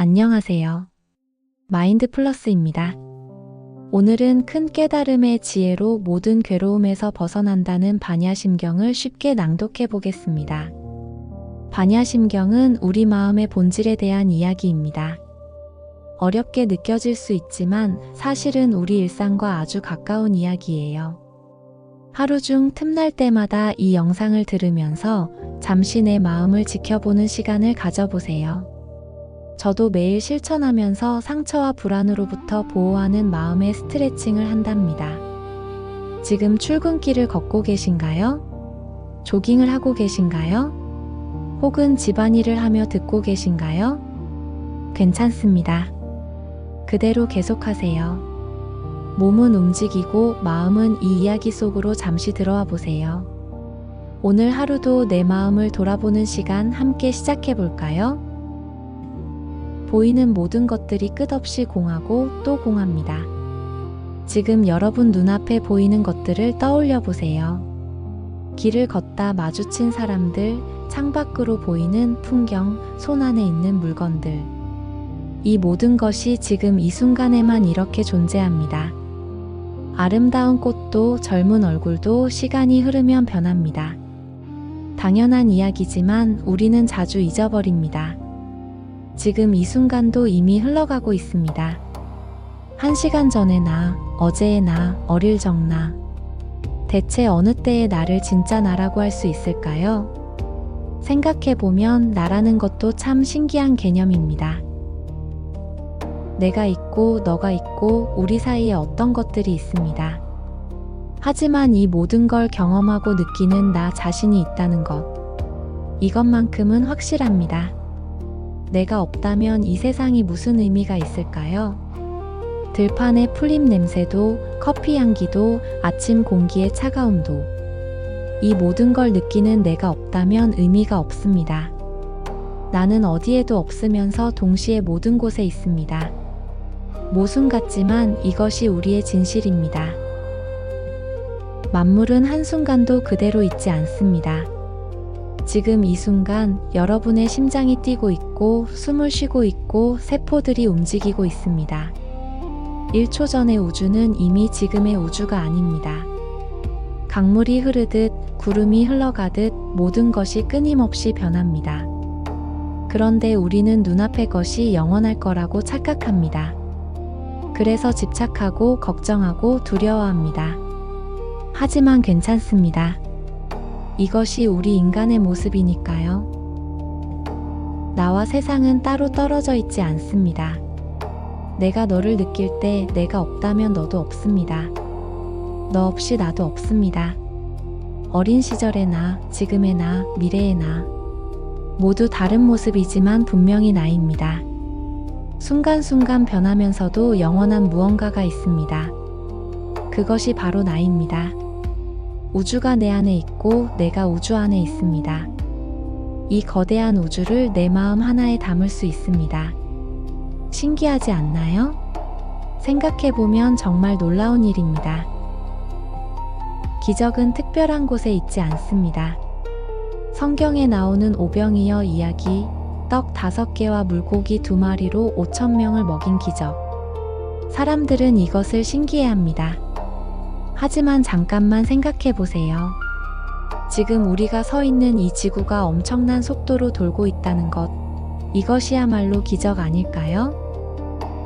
안녕하세요. 마인드 플러스입니다. 오늘은 큰 깨달음의 지혜로 모든 괴로움에서 벗어난다는 반야심경을 쉽게 낭독해 보겠습니다. 반야심경은 우리 마음의 본질에 대한 이야기입니다. 어렵게 느껴질 수 있지만 사실은 우리 일상과 아주 가까운 이야기예요. 하루 중 틈날 때마다 이 영상을 들으면서 잠시 내 마음을 지켜보는 시간을 가져보세요. 저도 매일 실천하면서 상처와 불안으로부터 보호하는 마음의 스트레칭을 한답니다. 지금 출근길을 걷고 계신가요? 조깅을 하고 계신가요? 혹은 집안일을 하며 듣고 계신가요? 괜찮습니다. 그대로 계속하세요. 몸은 움직이고 마음은 이 이야기 속으로 잠시 들어와 보세요. 오늘 하루도 내 마음을 돌아보는 시간 함께 시작해 볼까요? 보이는 모든 것들이 끝없이 공하고 또 공합니다. 지금 여러분 눈앞에 보이는 것들을 떠올려 보세요. 길을 걷다 마주친 사람들, 창밖으로 보이는 풍경, 손 안에 있는 물건들. 이 모든 것이 지금 이 순간에만 이렇게 존재합니다. 아름다운 꽃도 젊은 얼굴도 시간이 흐르면 변합니다. 당연한 이야기지만 우리는 자주 잊어버립니다. 지금 이 순간도 이미 흘러가고 있습니다. 1시간 전의 나, 어제의 나, 어릴 적 나. 대체 어느 때의 나를 진짜 나라고 할 수 있을까요? 생각해보면 나라는 것도 참 신기한 개념입니다. 내가 있고 너가 있고 우리 사이에 어떤 것들이 있습니다. 하지만 이 모든 걸 경험하고 느끼는 나 자신이 있다는 것. 이것만큼은 확실합니다. 내가 없다면 이 세상이 무슨 의미가 있을까요? 들판의 풀잎 냄새도, 커피 향기도, 아침 공기의 차가움도. 이 모든 걸 느끼는 내가 없다면 의미가 없습니다. 나는 어디에도 없으면서 동시에 모든 곳에 있습니다. 모순 같지만 이것이 우리의 진실입니다. 만물은 한순간도 그대로 있지 않습니다. 지금 이 순간 여러분의 심장이 뛰고 있고 숨을 쉬고 있고 세포들이 움직이고 있습니다. 1초 전의 우주는 이미 지금의 우주가 아닙니다. 강물이 흐르듯 구름이 흘러가듯 모든 것이 끊임없이 변합니다. 그런데 우리는 눈앞의 것이 영원할 거라고 착각합니다. 그래서 집착하고 걱정하고 두려워합니다. 하지만 괜찮습니다. 이것이 우리 인간의 모습이니까요. 나와 세상은 따로 떨어져 있지 않습니다. 내가 너를 느낄 때 내가 없다면 너도 없습니다. 너 없이 나도 없습니다. 어린 시절의 나, 지금의 나, 미래의 나. 모두 다른 모습이지만 분명히 나입니다. 순간순간 변하면서도 영원한 무언가가 있습니다. 그것이 바로 나입니다. 우주가 내 안에 있고 내가 우주 안에 있습니다. 이 거대한 우주를 내 마음 하나에 담을 수 있습니다. 신기하지 않나요? 생각해보면 정말 놀라운 일입니다. 기적은 특별한 곳에 있지 않습니다. 성경에 나오는 오병이어 이야기, 떡 5개와 물고기 2마리로 5,000명을 먹인 기적. 사람들은 이것을 신기해합니다. 하지만 잠깐만 생각해 보세요. 지금 우리가 서 있는 이 지구가 엄청난 속도로 돌고 있다는 것. 이것이야말로 기적 아닐까요?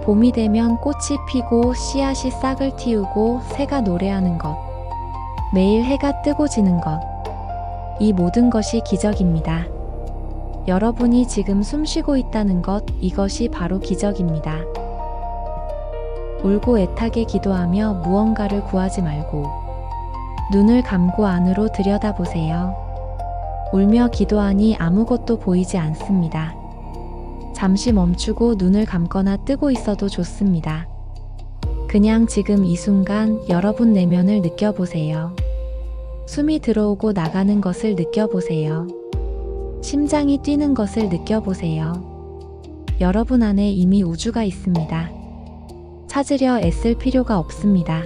봄이 되면 꽃이 피고 씨앗이 싹을 틔우고 새가 노래하는 것. 매일 해가 뜨고 지는 것. 이 모든 것이 기적입니다. 여러분이 지금 숨 쉬고 있다는 것, 이것이 바로 기적입니다. 울고 애타게 기도하며 무언가를 구하지 말고 눈을 감고 안으로 들여다보세요. 울며 기도하니 아무것도 보이지 않습니다. 잠시 멈추고 눈을 감거나 뜨고 있어도 좋습니다. 그냥 지금 이 순간 여러분 내면을 느껴보세요. 숨이 들어오고 나가는 것을 느껴보세요. 심장이 뛰는 것을 느껴보세요. 여러분 안에 이미 우주가 있습니다. 찾으려 애쓸 필요가 없습니다.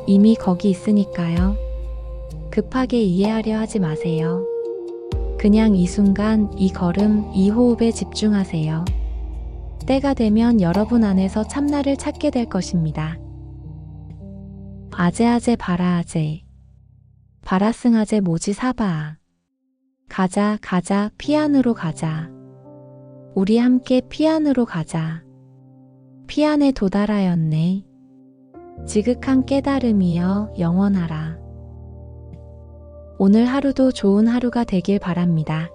이미 거기 있으니까요. 급하게 이해하려 하지 마세요. 그냥 이 순간, 이 걸음, 이 호흡에 집중하세요. 때가 되면 여러분 안에서 참나를 찾게 될 것입니다. 아제아제 바라아제 바라승아제 모지 사바아 가자 가자 피안으로 가자. 우리 함께 피안으로 가자. 피안에 도달하였네. 지극한 깨달음이여 영원하라. 오늘 하루도 좋은 하루가 되길 바랍니다.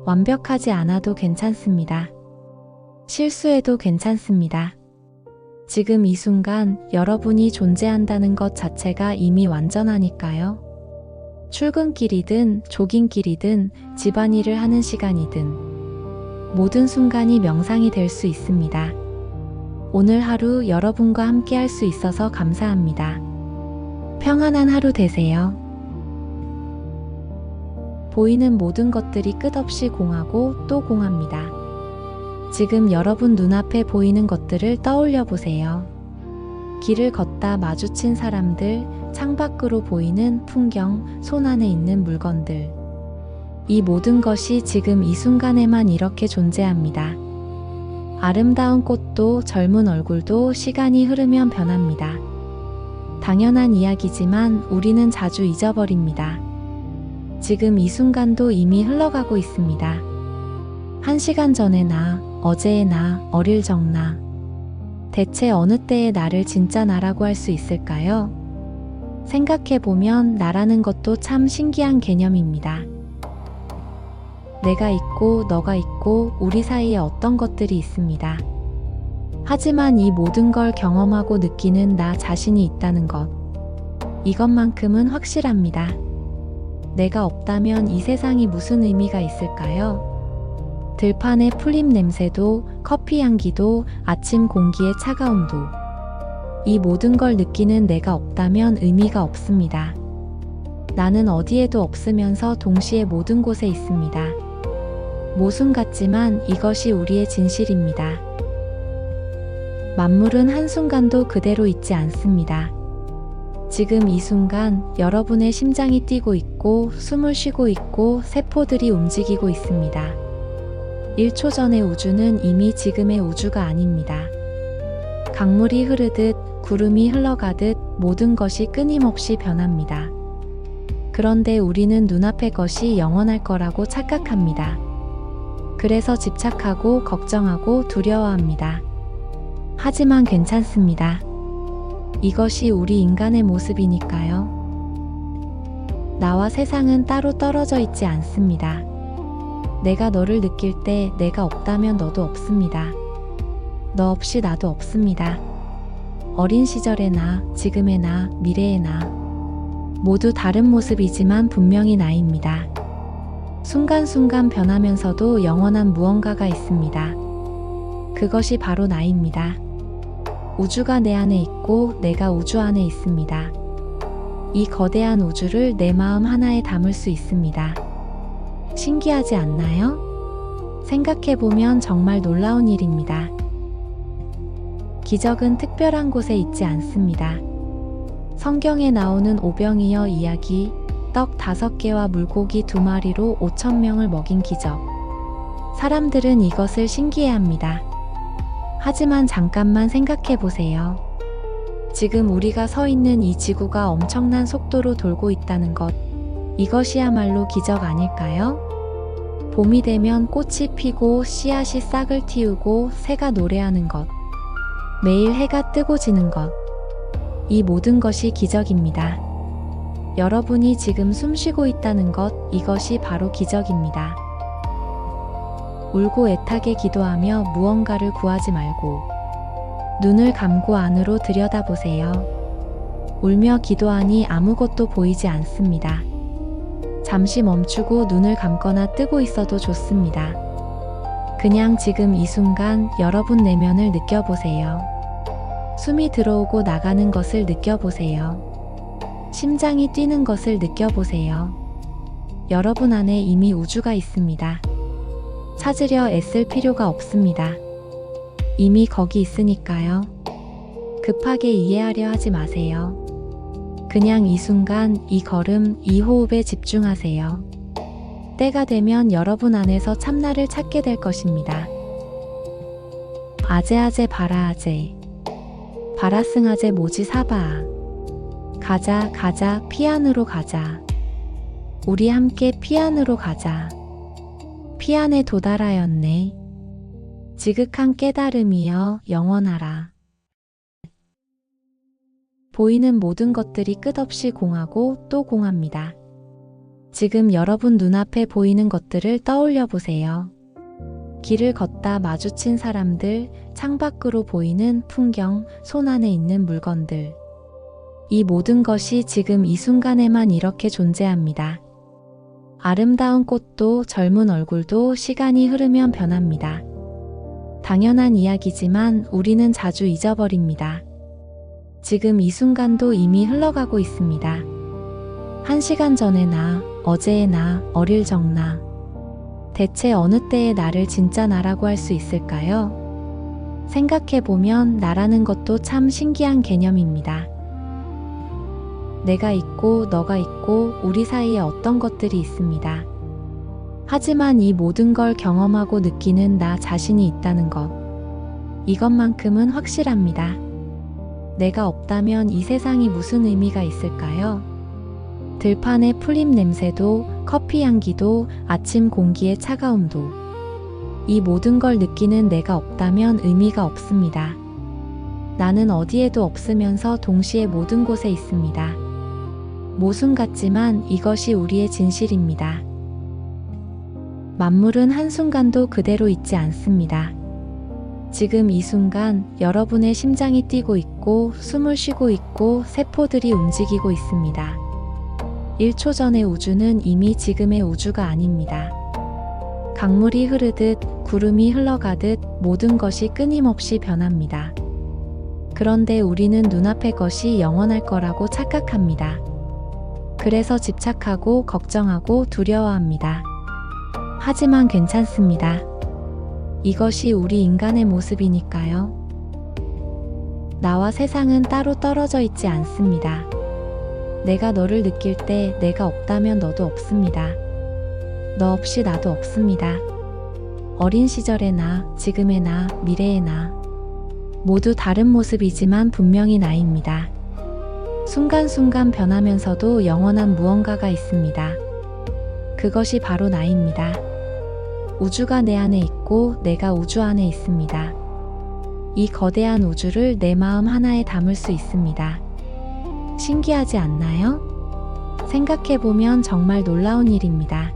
완벽하지 않아도 괜찮습니다. 실수해도 괜찮습니다. 지금 이 순간 여러분이 존재한다는 것 자체가 이미 완전하니까요. 출근길이든 조깅길이든 집안일을 하는 시간이든 모든 순간이 명상이 될 수 있습니다. 오늘 하루 여러분과 함께 할 수 있어서 감사합니다. 평안한 하루 되세요. 보이는 모든 것들이 끝없이 공하고 또 공합니다. 지금 여러분 눈앞에 보이는 것들을 떠올려 보세요. 길을 걷다 마주친 사람들, 창밖으로 보이는 풍경, 손 안에 있는 물건들. 이 모든 것이 지금 이 순간에만 이렇게 존재합니다. 아름다운 꽃도 젊은 얼굴도 시간이 흐르면 변합니다. 당연한 이야기지만 우리는 자주 잊어버립니다. 지금 이 순간도 이미 흘러가고 있습니다. 1시간 전의 나, 어제의 나, 어릴 적 나. 대체 어느 때의 나를 진짜 나라고 할 수 있을까요? 생각해보면 나라는 것도 참 신기한 개념입니다. 내가 있고 너가 있고 우리 사이에 어떤 것들이 있습니다. 하지만 이 모든 걸 경험하고 느끼는 나 자신이 있다는 것. 이것만큼은 확실합니다. 내가 없다면 이 세상이 무슨 의미가 있을까요? 들판의 풀잎 냄새도, 커피 향기도, 아침 공기의 차가움도. 이 모든 걸 느끼는 내가 없다면 의미가 없습니다. 나는 어디에도 없으면서 동시에 모든 곳에 있습니다. 모순 같지만 이것이 우리의 진실입니다. 만물은 한순간도 그대로 있지 않습니다. 지금 이 순간 여러분의 심장이 뛰고 있고 숨을 쉬고 있고 세포들이 움직이고 있습니다. 1초 전의 우주는 이미 지금의 우주가 아닙니다. 강물이 흐르듯 구름이 흘러가듯 모든 것이 끊임없이 변합니다. 그런데 우리는 눈앞의 것이 영원할 거라고 착각합니다. 그래서 집착하고 걱정하고 두려워합니다. 하지만 괜찮습니다. 이것이 우리 인간의 모습이니까요. 나와 세상은 따로 떨어져 있지 않습니다. 내가 너를 느낄 때 내가 없다면 너도 없습니다. 너 없이 나도 없습니다. 어린 시절의 나, 지금의 나, 미래의 나. 모두 다른 모습이지만 분명히 나입니다. 순간순간 변하면서도 영원한 무언가가 있습니다. 그것이 바로 나입니다. 우주가 내 안에 있고 내가 우주 안에 있습니다. 이 거대한 우주를 내 마음 하나에 담을 수 있습니다. 신기하지 않나요? 생각해보면 정말 놀라운 일입니다. 기적은 특별한 곳에 있지 않습니다. 성경에 나오는 오병이어 이야기, 떡 5개와 물고기 2마리로 5,000명을 먹인 기적. 사람들은 이것을 신기해합니다. 하지만 잠깐만 생각해보세요. 지금 우리가 서 있는 이 지구가 엄청난 속도로 돌고 있다는 것. 이것이야말로 기적 아닐까요? 봄이 되면 꽃이 피고 씨앗이 싹을 틔우고 새가 노래하는 것. 매일 해가 뜨고 지는 것. 이 모든 것이 기적입니다. 여러분이 지금 숨 쉬고 있다는 것, 이것이 바로 기적입니다. 울고 애타게 기도하며 무언가를 구하지 말고 눈을 감고 안으로 들여다보세요. 울며 기도하니 아무것도 보이지 않습니다. 잠시 멈추고 눈을 감거나 뜨고 있어도 좋습니다. 그냥 지금 이 순간 여러분 내면을 느껴보세요. 숨이 들어오고 나가는 것을 느껴보세요. 심장이 뛰는 것을 느껴보세요. 여러분 안에 이미 우주가 있습니다. 찾으려 애쓸 필요가 없습니다. 이미 거기 있으니까요. 급하게 이해하려 하지 마세요. 그냥 이 순간, 이 걸음, 이 호흡에 집중하세요. 때가 되면 여러분 안에서 참나를 찾게 될 것입니다. 아재아재 바라아재 바라승아재 모지 사바 가자 가자 피안으로 가자 우리 함께 피안으로 가자 피안에 도달하였네 지극한 깨달음이여 영원하라 보이는 모든 것들이 끝없이 공하고 또 공합니다. 지금 여러분 눈앞에 보이는 것들을 떠올려 보세요. 길을 걷다 마주친 사람들, 창밖으로 보이는 풍경, 손 안에 있는 물건들. 이 모든 것이 지금 이 순간에만 이렇게 존재합니다. 아름다운 꽃도 젊은 얼굴도 시간이 흐르면 변합니다. 당연한 이야기지만 우리는 자주 잊어버립니다. 지금 이 순간도 이미 흘러가고 있습니다. 1시간 전의 나, 어제의 나, 어릴 적 나. 대체 어느 때의 나를 진짜 나라고 할 수 있을까요? 생각해보면 나라는 것도 참 신기한 개념입니다. 내가 있고 너가 있고 우리 사이에 어떤 것들이 있습니다. 하지만 이 모든 걸 경험하고 느끼는 나 자신이 있다는 것. 이것만큼은 확실합니다. 내가 없다면 이 세상이 무슨 의미가 있을까요? 들판의 풀잎 냄새도, 커피 향기도, 아침 공기의 차가움도. 이 모든 걸 느끼는 내가 없다면 의미가 없습니다. 나는 어디에도 없으면서 동시에 모든 곳에 있습니다. 모순 같지만 이것이 우리의 진실입니다. 만물은 한순간도 그대로 있지 않습니다. 지금 이 순간 여러분의 심장이 뛰고 있고 숨을 쉬고 있고 세포들이 움직이고 있습니다. 1초 전의 우주는 이미 지금의 우주가 아닙니다. 강물이 흐르듯 구름이 흘러가듯 모든 것이 끊임없이 변합니다. 그런데 우리는 눈앞의 것이 영원할 거라고 착각합니다. 그래서 집착하고 걱정하고 두려워합니다. 하지만 괜찮습니다. 이것이 우리 인간의 모습이니까요. 나와 세상은 따로 떨어져 있지 않습니다. 내가 너를 느낄 때 내가 없다면 너도 없습니다. 너 없이 나도 없습니다. 어린 시절의 나, 지금의 나, 미래의 나. 모두 다른 모습이지만 분명히 나입니다. 순간순간 변하면서도 영원한 무언가가 있습니다. 그것이 바로 나입니다. 우주가 내 안에 있고 내가 우주 안에 있습니다. 이 거대한 우주를 내 마음 하나에 담을 수 있습니다. 신기하지 않나요? 생각해보면 정말 놀라운 일입니다.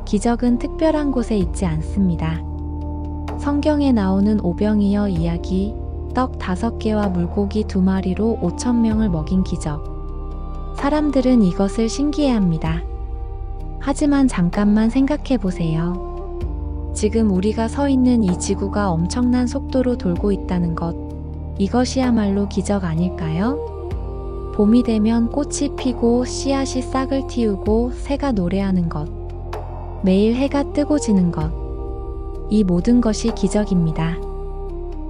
기적은 특별한 곳에 있지 않습니다. 성경에 나오는 오병이어 이야기, 떡 5개와 물고기 2마리로 5,000명을 먹인 기적. 사람들은 이것을 신기해합니다. 하지만 잠깐만 생각해 보세요. 지금 우리가 서 있는 이 지구가 엄청난 속도로 돌고 있다는 것. 이것이야말로 기적 아닐까요? 봄이 되면 꽃이 피고 씨앗이 싹을 틔우고 새가 노래하는 것. 매일 해가 뜨고 지는 것. 이 모든 것이 기적입니다.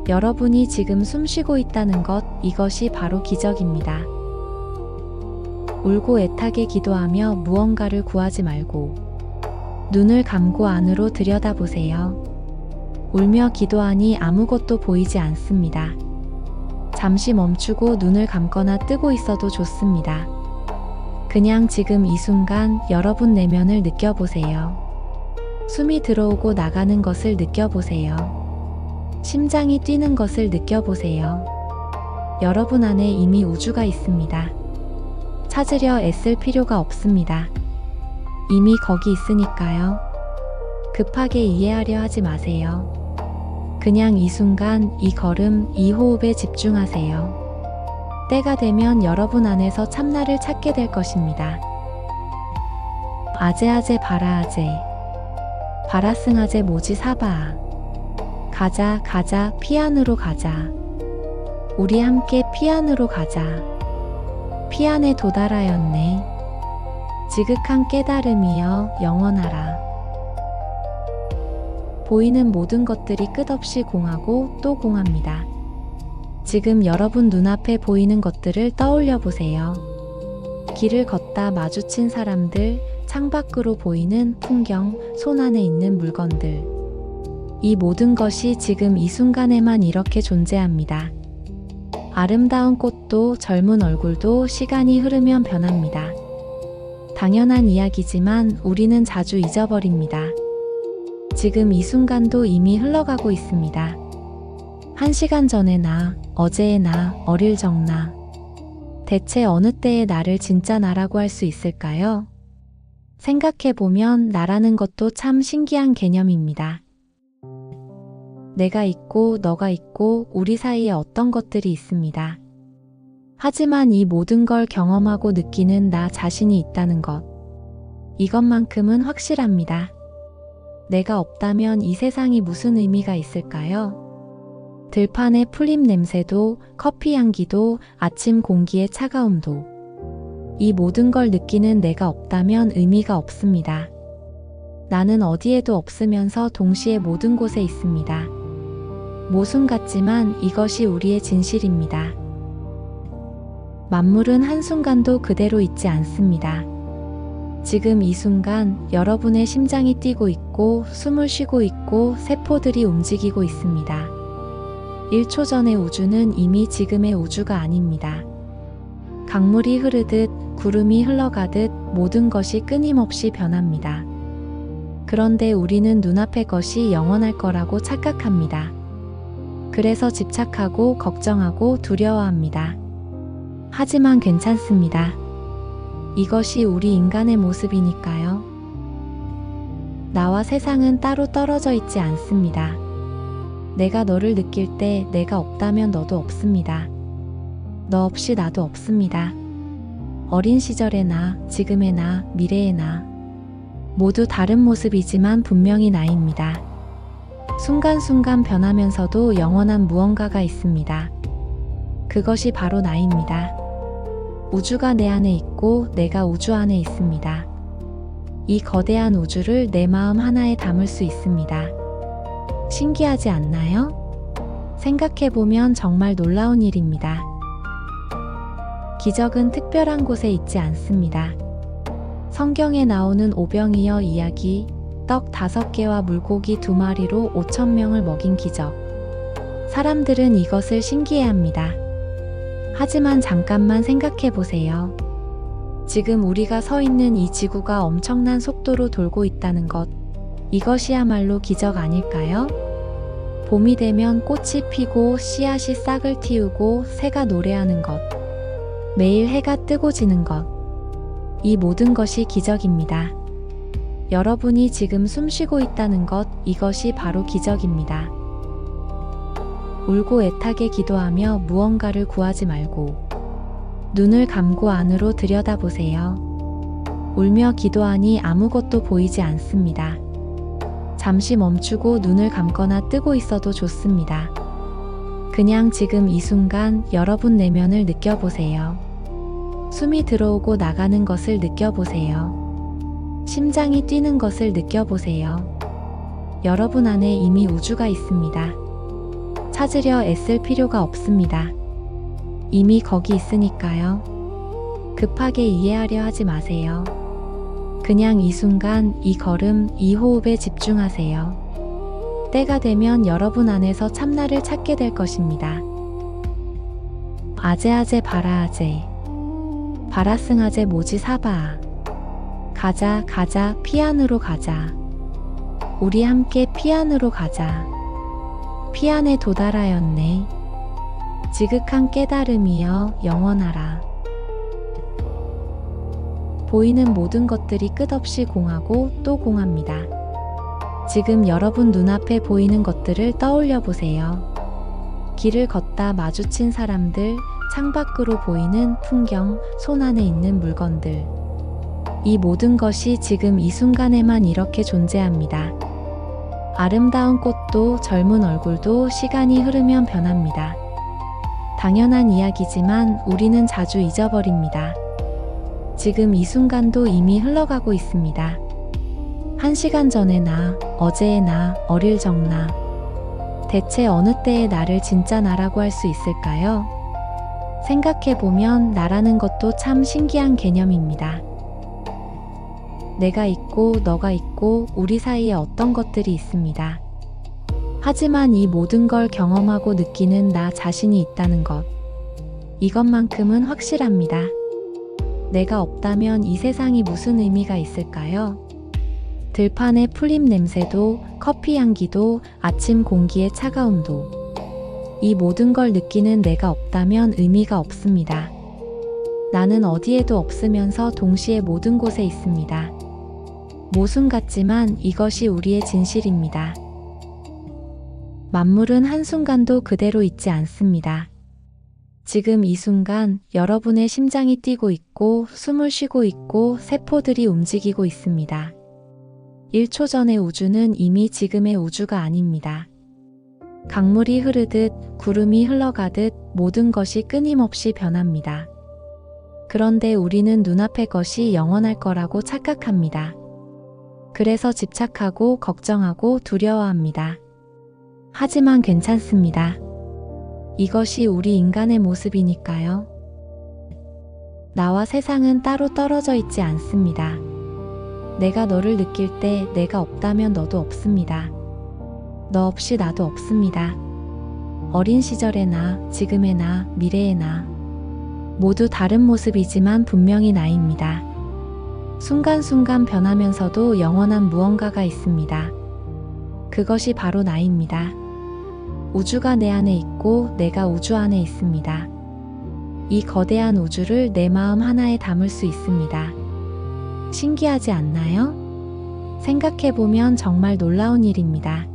여러분이 지금 숨 쉬고 있다는 것, 이것이 바로 기적입니다. 울고 애타게 기도하며 무언가를 구하지 말고 눈을 감고 안으로 들여다보세요. 울며 기도하니 아무것도 보이지 않습니다. 잠시 멈추고 눈을 감거나 뜨고 있어도 좋습니다. 그냥 지금 이 순간 여러분 내면을 느껴보세요. 숨이 들어오고 나가는 것을 느껴보세요. 심장이 뛰는 것을 느껴보세요. 여러분 안에 이미 우주가 있습니다. 찾으려 애쓸 필요가 없습니다. 이미 거기 있으니까요. 급하게 이해하려 하지 마세요. 그냥 이 순간, 이 걸음, 이 호흡에 집중하세요. 때가 되면 여러분 안에서 참나를 찾게 될 것입니다. 아재아재 바라아재 바라승아재 모지 사바 가자 가자 피안으로 가자 우리 함께 피안으로 가자 피안에 도달하였네 지극한 깨달음이여 영원하라 보이는 모든 것들이 끝없이 공하고 또 공합니다. 지금 여러분 눈앞에 보이는 것들을 떠올려 보세요. 길을 걷다 마주친 사람들, 창밖으로 보이는 풍경, 손 안에 있는 물건들. 이 모든 것이 지금 이 순간에만 이렇게 존재합니다. 아름다운 꽃도 젊은 얼굴도 시간이 흐르면 변합니다. 당연한 이야기지만 우리는 자주 잊어버립니다. 지금 이 순간도 이미 흘러가고 있습니다. 1시간 전의 나, 어제의 나, 어릴 적 나. 대체 어느 때의 나를 진짜 나라고 할 수 있을까요? 생각해보면 나라는 것도 참 신기한 개념입니다. 내가 있고 너가 있고 우리 사이에 어떤 것들이 있습니다. 하지만 이 모든 걸 경험하고 느끼는 나 자신이 있다는 것. 이것만큼은 확실합니다. 내가 없다면 이 세상이 무슨 의미가 있을까요? 들판의 풀잎 냄새도, 커피 향기도, 아침 공기의 차가움도. 이 모든 걸 느끼는 내가 없다면 의미가 없습니다. 나는 어디에도 없으면서 동시에 모든 곳에 있습니다. 모순 같지만 이것이 우리의 진실입니다. 만물은 한순간도 그대로 있지 않습니다. 지금 이 순간 여러분의 심장이 뛰고 있고 숨을 쉬고 있고 세포들이 움직이고 있습니다. 1초 전의 우주는 이미 지금의 우주가 아닙니다. 강물이 흐르듯 구름이 흘러가듯 모든 것이 끊임없이 변합니다. 그런데 우리는 눈앞의 것이 영원할 거라고 착각합니다. 그래서 집착하고 걱정하고 두려워합니다. 하지만 괜찮습니다. 이것이 우리 인간의 모습이니까요. 나와 세상은 따로 떨어져 있지 않습니다. 내가 너를 느낄 때 내가 없다면 너도 없습니다. 너 없이 나도 없습니다. 어린 시절의 나, 지금의 나, 미래의 나. 모두 다른 모습이지만 분명히 나입니다. 순간순간 변하면서도 영원한 무언가가 있습니다. 그것이 바로 나입니다. 우주가 내 안에 있고 내가 우주 안에 있습니다. 이 거대한 우주를 내 마음 하나에 담을 수 있습니다. 신기하지 않나요? 생각해보면 정말 놀라운 일입니다. 기적은 특별한 곳에 있지 않습니다. 성경에 나오는 오병이어 이야기, 떡 5개와 물고기 2마리로 5,000명을 먹인 기적. 사람들은 이것을 신기해합니다. 하지만 잠깐만 생각해보세요. 지금 우리가 서 있는 이 지구가 엄청난 속도로 돌고 있다는 것. 이것이야말로 기적 아닐까요? 봄이 되면 꽃이 피고 씨앗이 싹을 틔우고 새가 노래하는 것. 매일 해가 뜨고 지는 것. 이 모든 것이 기적입니다. 여러분이 지금 숨쉬고 있다는 것, 이것이 바로 기적입니다. 울고 애타게 기도하며 무언가를 구하지 말고 눈을 감고 안으로 들여다보세요. 울며 기도하니 아무것도 보이지 않습니다. 잠시 멈추고 눈을 감거나 뜨고 있어도 좋습니다. 그냥 지금 이 순간 여러분 내면을 느껴보세요. 숨이 들어오고 나가는 것을 느껴보세요. 심장이 뛰는 것을 느껴보세요. 여러분 안에 이미 우주가 있습니다. 찾으려 애쓸 필요가 없습니다. 이미 거기 있으니까요. 급하게 이해하려 하지 마세요. 그냥 이 순간, 이 걸음, 이 호흡에 집중하세요. 때가 되면 여러분 안에서 참나를 찾게 될 것입니다. 아제아제 바라아제 바라승아제 모지 사바 가자 가자 피안으로 가자. 우리 함께 피안으로 가자. 피안에 도달하였네. 지극한 깨달음이여 영원하라. 보이는 모든 것들이 끝없이 공하고 또 공합니다. 지금 여러분 눈앞에 보이는 것들을 떠올려 보세요. 길을 걷다 마주친 사람들, 창밖으로 보이는 풍경, 손 안에 있는 물건들. 이 모든 것이 지금 이 순간에만 이렇게 존재합니다. 아름다운 꽃도 젊은 얼굴도 시간이 흐르면 변합니다. 당연한 이야기지만 우리는 자주 잊어버립니다. 지금 이 순간도 이미 흘러가고 있습니다. 1시간 전의 나, 어제의 나, 어릴 적 나. 대체 어느 때의 나를 진짜 나라고 할 수 있을까요? 생각해보면 나라는 것도 참 신기한 개념입니다. 내가 있고 너가 있고 우리 사이에 어떤 것들이 있습니다. 하지만 이 모든 걸 경험하고 느끼는 나 자신이 있다는 것. 이것만큼은 확실합니다. 내가 없다면 이 세상이 무슨 의미가 있을까요? 들판의 풀잎 냄새도, 커피 향기도, 아침 공기의 차가움도. 이 모든 걸 느끼는 내가 없다면 의미가 없습니다. 나는 어디에도 없으면서 동시에 모든 곳에 있습니다. 모순 같지만 이것이 우리의 진실입니다. 만물은 한순간도 그대로 있지 않습니다. 지금 이 순간 여러분의 심장이 뛰고 있고 숨을 쉬고 있고 세포들이 움직이고 있습니다. 1초 전의 우주는 이미 지금의 우주가 아닙니다. 강물이 흐르듯 구름이 흘러가듯 모든 것이 끊임없이 변합니다. 그런데 우리는 눈앞의 것이 영원할 거라고 착각합니다. 그래서 집착하고 걱정하고 두려워합니다. 하지만 괜찮습니다. 이것이 우리 인간의 모습이니까요. 나와 세상은 따로 떨어져 있지 않습니다. 내가 너를 느낄 때 내가 없다면 너도 없습니다. 너 없이 나도 없습니다. 어린 시절의 나, 지금의 나, 미래의 나. 모두 다른 모습이지만 분명히 나입니다. 순간순간 변하면서도 영원한 무언가가 있습니다. 그것이 바로 나입니다. 우주가 내 안에 있고 내가 우주 안에 있습니다. 이 거대한 우주를 내 마음 하나에 담을 수 있습니다. 신기하지 않나요? 생각해보면 정말 놀라운 일입니다.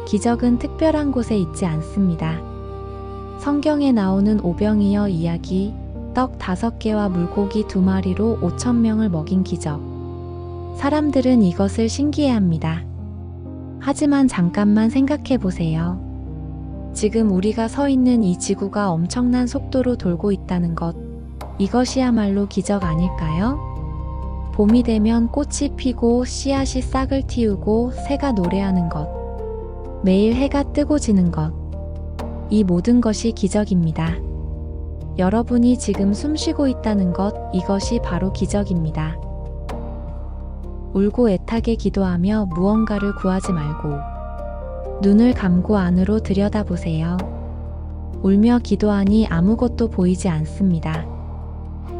기적은 특별한 곳에 있지 않습니다. 성경에 나오는 오병이어 이야기, 떡 5개와 물고기 2마리로 5,000명을 먹인 기적. 사람들은 이것을 신기해합니다. 하지만 잠깐만 생각해 보세요. 지금 우리가 서 있는 이 지구가 엄청난 속도로 돌고 있다는 것. 이것이야말로 기적 아닐까요? 봄이 되면 꽃이 피고 씨앗이 싹을 틔우고 새가 노래하는 것. 매일 해가 뜨고 지는 것. 이 모든 것이 기적입니다. 여러분이 지금 숨 쉬고 있다는 것, 이것이 바로 기적입니다. 울고 애타게 기도하며 무언가를 구하지 말고 눈을 감고 안으로 들여다보세요. 울며 기도하니 아무것도 보이지 않습니다.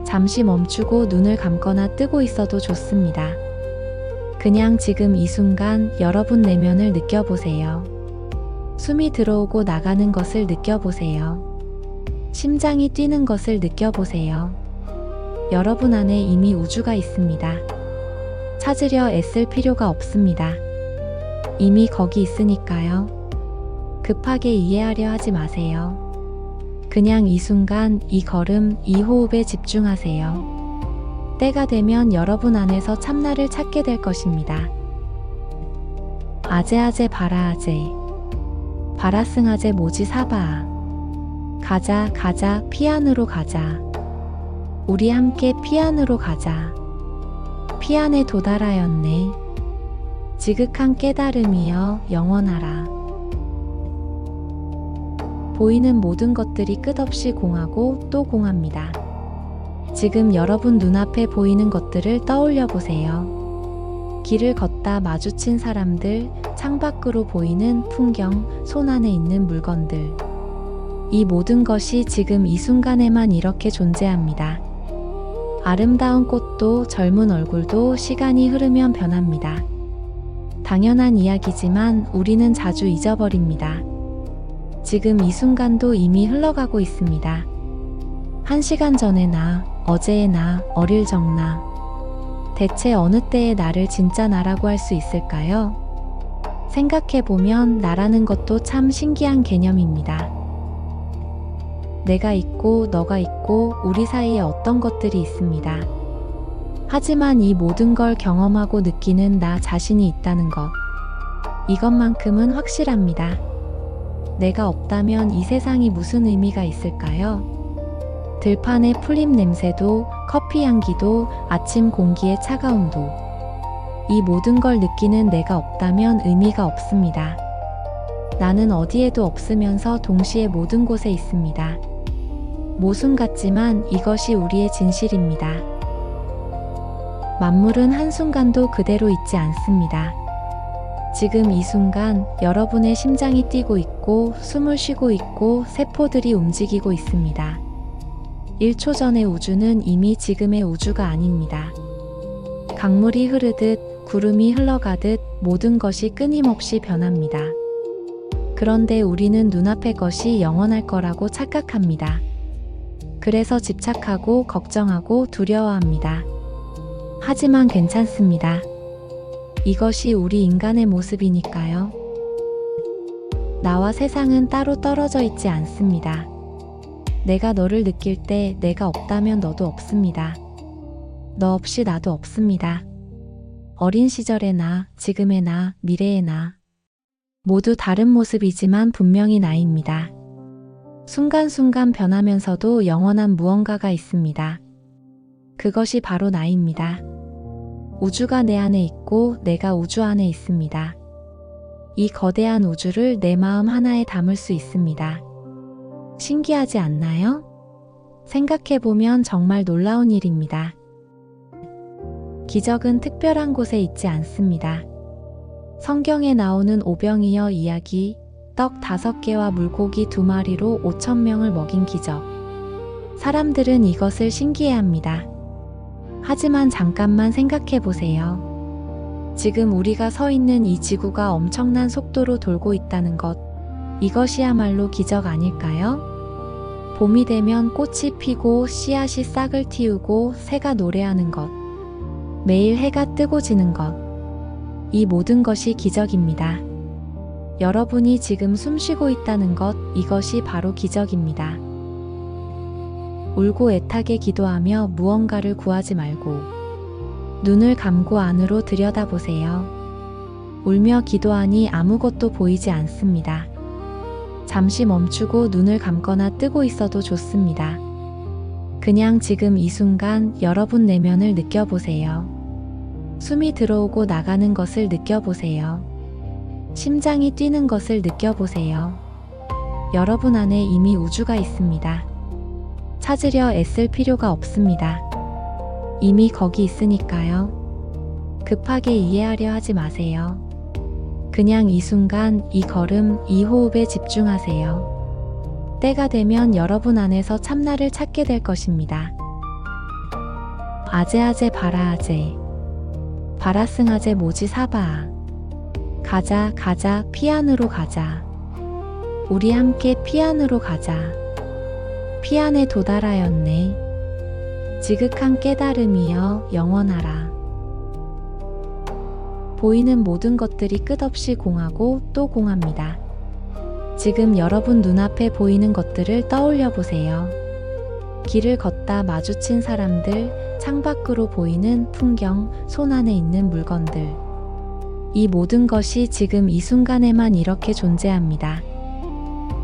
잠시 멈추고 눈을 감거나 뜨고 있어도 좋습니다. 그냥 지금 이 순간 여러분 내면을 느껴보세요. 숨이 들어오고 나가는 것을 느껴보세요. 심장이 뛰는 것을 느껴보세요. 여러분 안에 이미 우주가 있습니다. 찾으려 애쓸 필요가 없습니다. 이미 거기 있으니까요. 급하게 이해하려 하지 마세요. 그냥 이 순간, 이 걸음, 이 호흡에 집중하세요. 때가 되면 여러분 안에서 참나를 찾게 될 것입니다. 아제아제 바라아제 바라승아제 모지 사바아 가자 가자 피안으로 가자. 우리 함께 피안으로 가자. 피안에 도달하였네. 지극한 깨달음이여 영원하라. 보이는 모든 것들이 끝없이 공하고 또 공합니다. 지금 여러분 눈앞에 보이는 것들을 떠올려 보세요. 길을 걷다 마주친 사람들, 창밖으로 보이는 풍경, 손 안에 있는 물건들. 이 모든 것이 지금 이 순간에만 이렇게 존재합니다. 아름다운 꽃도 젊은 얼굴도 시간이 흐르면 변합니다. 당연한 이야기지만 우리는 자주 잊어버립니다. 지금 이 순간도 이미 흘러가고 있습니다. 1시간 전의 나, 어제의 나, 어릴 적 나. 대체 어느 때의 나를 진짜 나라고 할 수 있을까요? 생각해보면 나라는 것도 참 신기한 개념입니다. 내가 있고 너가 있고 우리 사이에 어떤 것들이 있습니다. 하지만 이 모든 걸 경험하고 느끼는 나 자신이 있다는 것. 이것만큼은 확실합니다. 내가 없다면 이 세상이 무슨 의미가 있을까요? 들판의 풀잎 냄새도, 커피 향기도, 아침 공기의 차가움도. 이 모든 걸 느끼는 내가 없다면 의미가 없습니다. 나는 어디에도 없으면서 동시에 모든 곳에 있습니다. 모순 같지만 이것이 우리의 진실입니다. 만물은 한순간도 그대로 있지 않습니다. 지금 이 순간 여러분의 심장이 뛰고 있고 숨을 쉬고 있고 세포들이 움직이고 있습니다. 1초 전의 우주는 이미 지금의 우주가 아닙니다. 강물이 흐르듯 구름이 흘러가듯 모든 것이 끊임없이 변합니다. 그런데 우리는 눈앞의 것이 영원할 거라고 착각합니다. 그래서 집착하고 걱정하고 두려워합니다. 하지만 괜찮습니다. 이것이 우리 인간의 모습이니까요. 나와 세상은 따로 떨어져 있지 않습니다. 내가 너를 느낄 때 내가 없다면 너도 없습니다. 너 없이 나도 없습니다. 어린 시절의 나, 지금의 나, 미래의 나. 모두 다른 모습이지만 분명히 나입니다. 순간순간 변하면서도 영원한 무언가가 있습니다. 그것이 바로 나입니다. 우주가 내 안에 있고 내가 우주 안에 있습니다. 이 거대한 우주를 내 마음 하나에 담을 수 있습니다. 신기하지 않나요? 생각해보면 정말 놀라운 일입니다. 기적은 특별한 곳에 있지 않습니다. 성경에 나오는 오병이어 이야기, 떡 5개와 물고기 2마리로 5,000명을 먹인 기적. 사람들은 이것을 신기해합니다. 하지만 잠깐만 생각해 보세요. 지금 우리가 서 있는 이 지구가 엄청난 속도로 돌고 있다는 것, 이것이야말로 기적 아닐까요? 봄이 되면 꽃이 피고 씨앗이 싹을 틔우고 새가 노래하는 것, 매일 해가 뜨고 지는 것, 이 모든 것이 기적입니다. 여러분이 지금 숨 쉬고 있다는 것, 이것이 바로 기적입니다. 울고 애타게 기도하며 무언가를 구하지 말고 눈을 감고 안으로 들여다보세요. 울며 기도하니 아무것도 보이지 않습니다. 잠시 멈추고 눈을 감거나 뜨고 있어도 좋습니다. 그냥 지금 이 순간 여러분 내면을 느껴보세요. 숨이 들어오고 나가는 것을 느껴보세요. 심장이 뛰는 것을 느껴보세요. 여러분 안에 이미 우주가 있습니다. 찾으려 애쓸 필요가 없습니다. 이미 거기 있으니까요. 급하게 이해하려 하지 마세요. 그냥 이 순간, 이 걸음, 이 호흡에 집중하세요. 때가 되면 여러분 안에서 참나를 찾게 될 것입니다. 아제아제 바라아제 바라승아제 모지 사바아 가자 가자 피안으로 가자. 우리 함께 피안으로 가자. 피안에 도달하였네. 지극한 깨달음이여 영원하라. 보이는 모든 것들이 끝없이 공하고 또 공합니다. 지금 여러분 눈앞에 보이는 것들을 떠올려 보세요. 길을 걷다 마주친 사람들, 창밖으로 보이는 풍경, 손 안에 있는 물건들. 이 모든 것이 지금 이 순간에만 이렇게 존재합니다.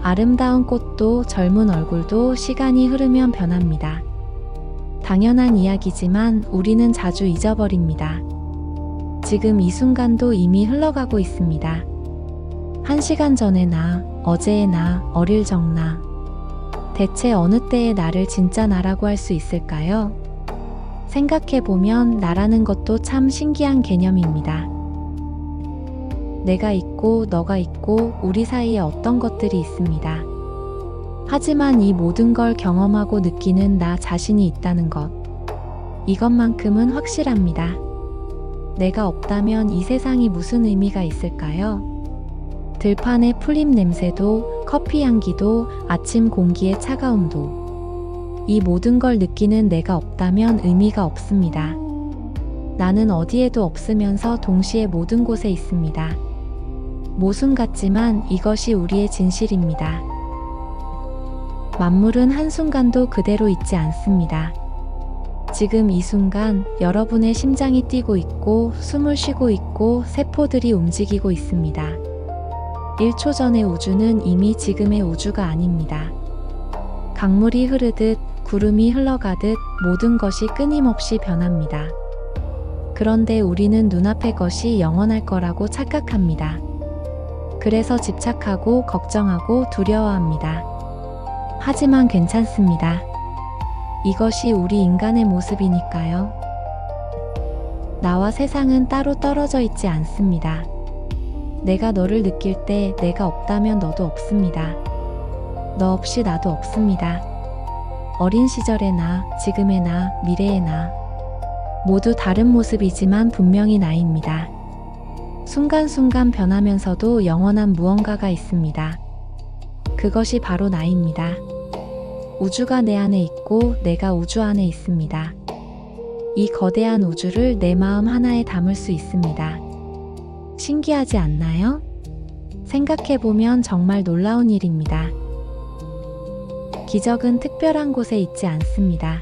아름다운 꽃도 젊은 얼굴도 시간이 흐르면 변합니다. 당연한 이야기지만 우리는 자주 잊어버립니다. 지금 이 순간도 이미 흘러가고 있습니다. 1시간 전의 나, 어제의 나, 어릴 적 나. 대체 어느 때의 나를 진짜 나라고 할 수 있을까요? 생각해보면 나라는 것도 참 신기한 개념입니다. 내가 있고 너가 있고 우리 사이에 어떤 것들이 있습니다. 하지만 이 모든 걸 경험하고 느끼는 나 자신이 있다는 것. 이것만큼은 확실합니다. 내가 없다면 이 세상이 무슨 의미가 있을까요? 들판의 풀잎 냄새도, 커피 향기도, 아침 공기의 차가움도. 이 모든 걸 느끼는 내가 없다면 의미가 없습니다. 나는 어디에도 없으면서 동시에 모든 곳에 있습니다. 모순 같지만 이것이 우리의 진실입니다. 만물은 한순간도 그대로 있지 않습니다. 지금 이 순간 여러분의 심장이 뛰고 있고 숨을 쉬고 있고 세포들이 움직이고 있습니다. 1초 전의 우주는 이미 지금의 우주가 아닙니다. 강물이 흐르듯 구름이 흘러가듯 모든 것이 끊임없이 변합니다. 그런데 우리는 눈앞의 것이 영원할 거라고 착각합니다. 그래서 집착하고 걱정하고 두려워합니다. 하지만 괜찮습니다. 이것이 우리 인간의 모습이니까요. 나와 세상은 따로 떨어져 있지 않습니다. 내가 너를 느낄 때 내가 없다면 너도 없습니다. 너 없이 나도 없습니다. 어린 시절의 나, 지금의 나, 미래의 나. 모두 다른 모습이지만 분명히 나입니다. 순간순간 변하면서도 영원한 무언가가 있습니다. 그것이 바로 나입니다. 우주가 내 안에 있고 내가 우주 안에 있습니다. 이 거대한 우주를 내 마음 하나에 담을 수 있습니다. 신기하지 않나요? 생각해보면 정말 놀라운 일입니다. 기적은 특별한 곳에 있지 않습니다.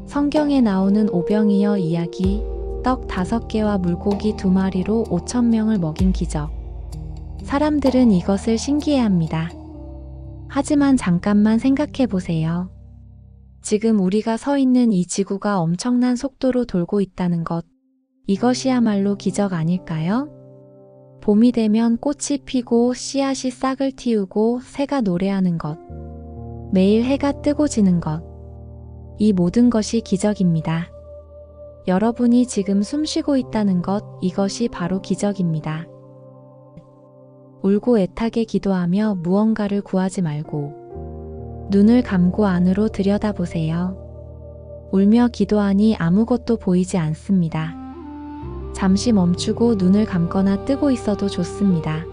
성경에 나오는 오병이어 이야기, 떡 5개와 물고기 2마리로 5,000명을 먹인 기적. 사람들은 이것을 신기해합니다. 하지만 잠깐만 생각해 보세요. 지금 우리가 서 있는 이 지구가 엄청난 속도로 돌고 있다는 것. 이것이야말로 기적 아닐까요? 봄이 되면 꽃이 피고 씨앗이 싹을 틔우고 새가 노래하는 것. 매일 해가 뜨고 지는 것. 이 모든 것이 기적입니다. 여러분이 지금 숨 쉬고 있다는 것, 이것이 바로 기적입니다. 울고 애타게 기도하며 무언가를 구하지 말고 눈을 감고 안으로 들여다보세요. 울며 기도하니 아무것도 보이지 않습니다. 잠시 멈추고 눈을 감거나 뜨고 있어도 좋습니다.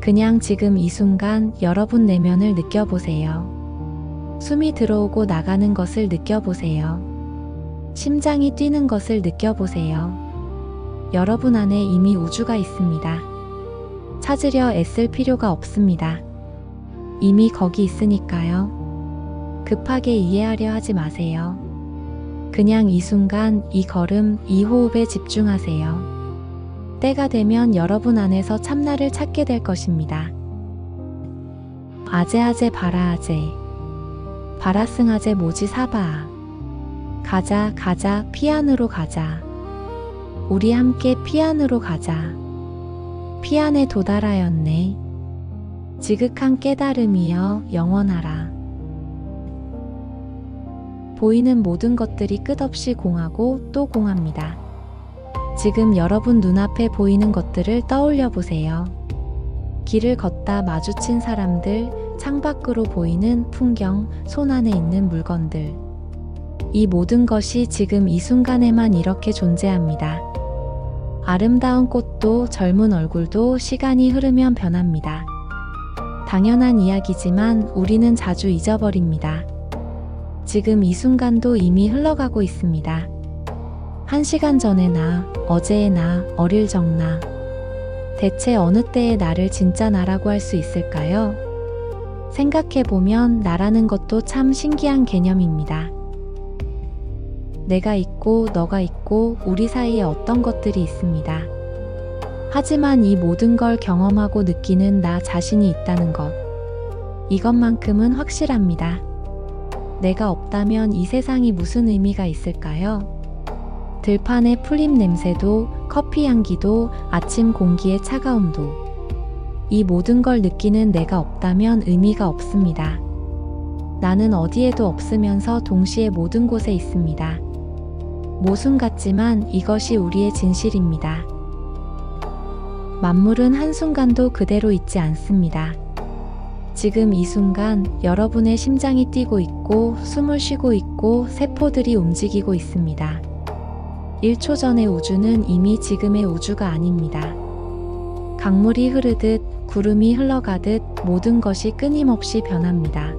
그냥 지금 이 순간 여러분 내면을 느껴보세요. 숨이 들어오고 나가는 것을 느껴보세요. 심장이 뛰는 것을 느껴보세요. 여러분 안에 이미 우주가 있습니다. 찾으려 애쓸 필요가 없습니다. 이미 거기 있으니까요. 급하게 이해하려 하지 마세요. 그냥 이 순간, 이 걸음, 이 호흡에 집중하세요. 때가 되면 여러분 안에서 참나를 찾게 될 것입니다. 아제아제 바라아제 바라승아제 모지 사바아 가자 가자 피안으로 가자. 우리 함께 피안으로 가자. 피안에 도달하였네. 지극한 깨달음이여 영원하라. 보이는 모든 것들이 끝없이 공하고 또 공합니다. 지금 여러분 눈앞에 보이는 것들을 떠올려 보세요. 길을 걷다 마주친 사람들, 창밖으로 보이는 풍경, 손 안에 있는 물건들. 이 모든 것이 지금 이 순간에만 이렇게 존재합니다. 아름다운 꽃도 젊은 얼굴도 시간이 흐르면 변합니다. 당연한 이야기지만 우리는 자주 잊어버립니다. 지금 이 순간도 이미 흘러가고 있습니다. 1시간 전의 나, 어제의 나, 어릴 적 나. 대체 어느 때의 나를 진짜 나라고 할 수 있을까요? 생각해보면 나라는 것도 참 신기한 개념입니다. 내가 있고 너가 있고 우리 사이에 어떤 것들이 있습니다. 하지만 이 모든 걸 경험하고 느끼는 나 자신이 있다는 것. 이것만큼은 확실합니다. 내가 없다면 이 세상이 무슨 의미가 있을까요? 들판의 풀잎 냄새도, 커피 향기도, 아침 공기의 차가움도. 이 모든 걸 느끼는 내가 없다면 의미가 없습니다. 나는 어디에도 없으면서 동시에 모든 곳에 있습니다. 모순 같지만 이것이 우리의 진실입니다. 만물은 한순간도 그대로 있지 않습니다. 지금 이 순간 여러분의 심장이 뛰고 있고 숨을 쉬고 있고 세포들이 움직이고 있습니다. 1초 전의 우주는 이미 지금의 우주가 아닙니다. 강물이 흐르듯 구름이 흘러가듯 모든 것이 끊임없이 변합니다.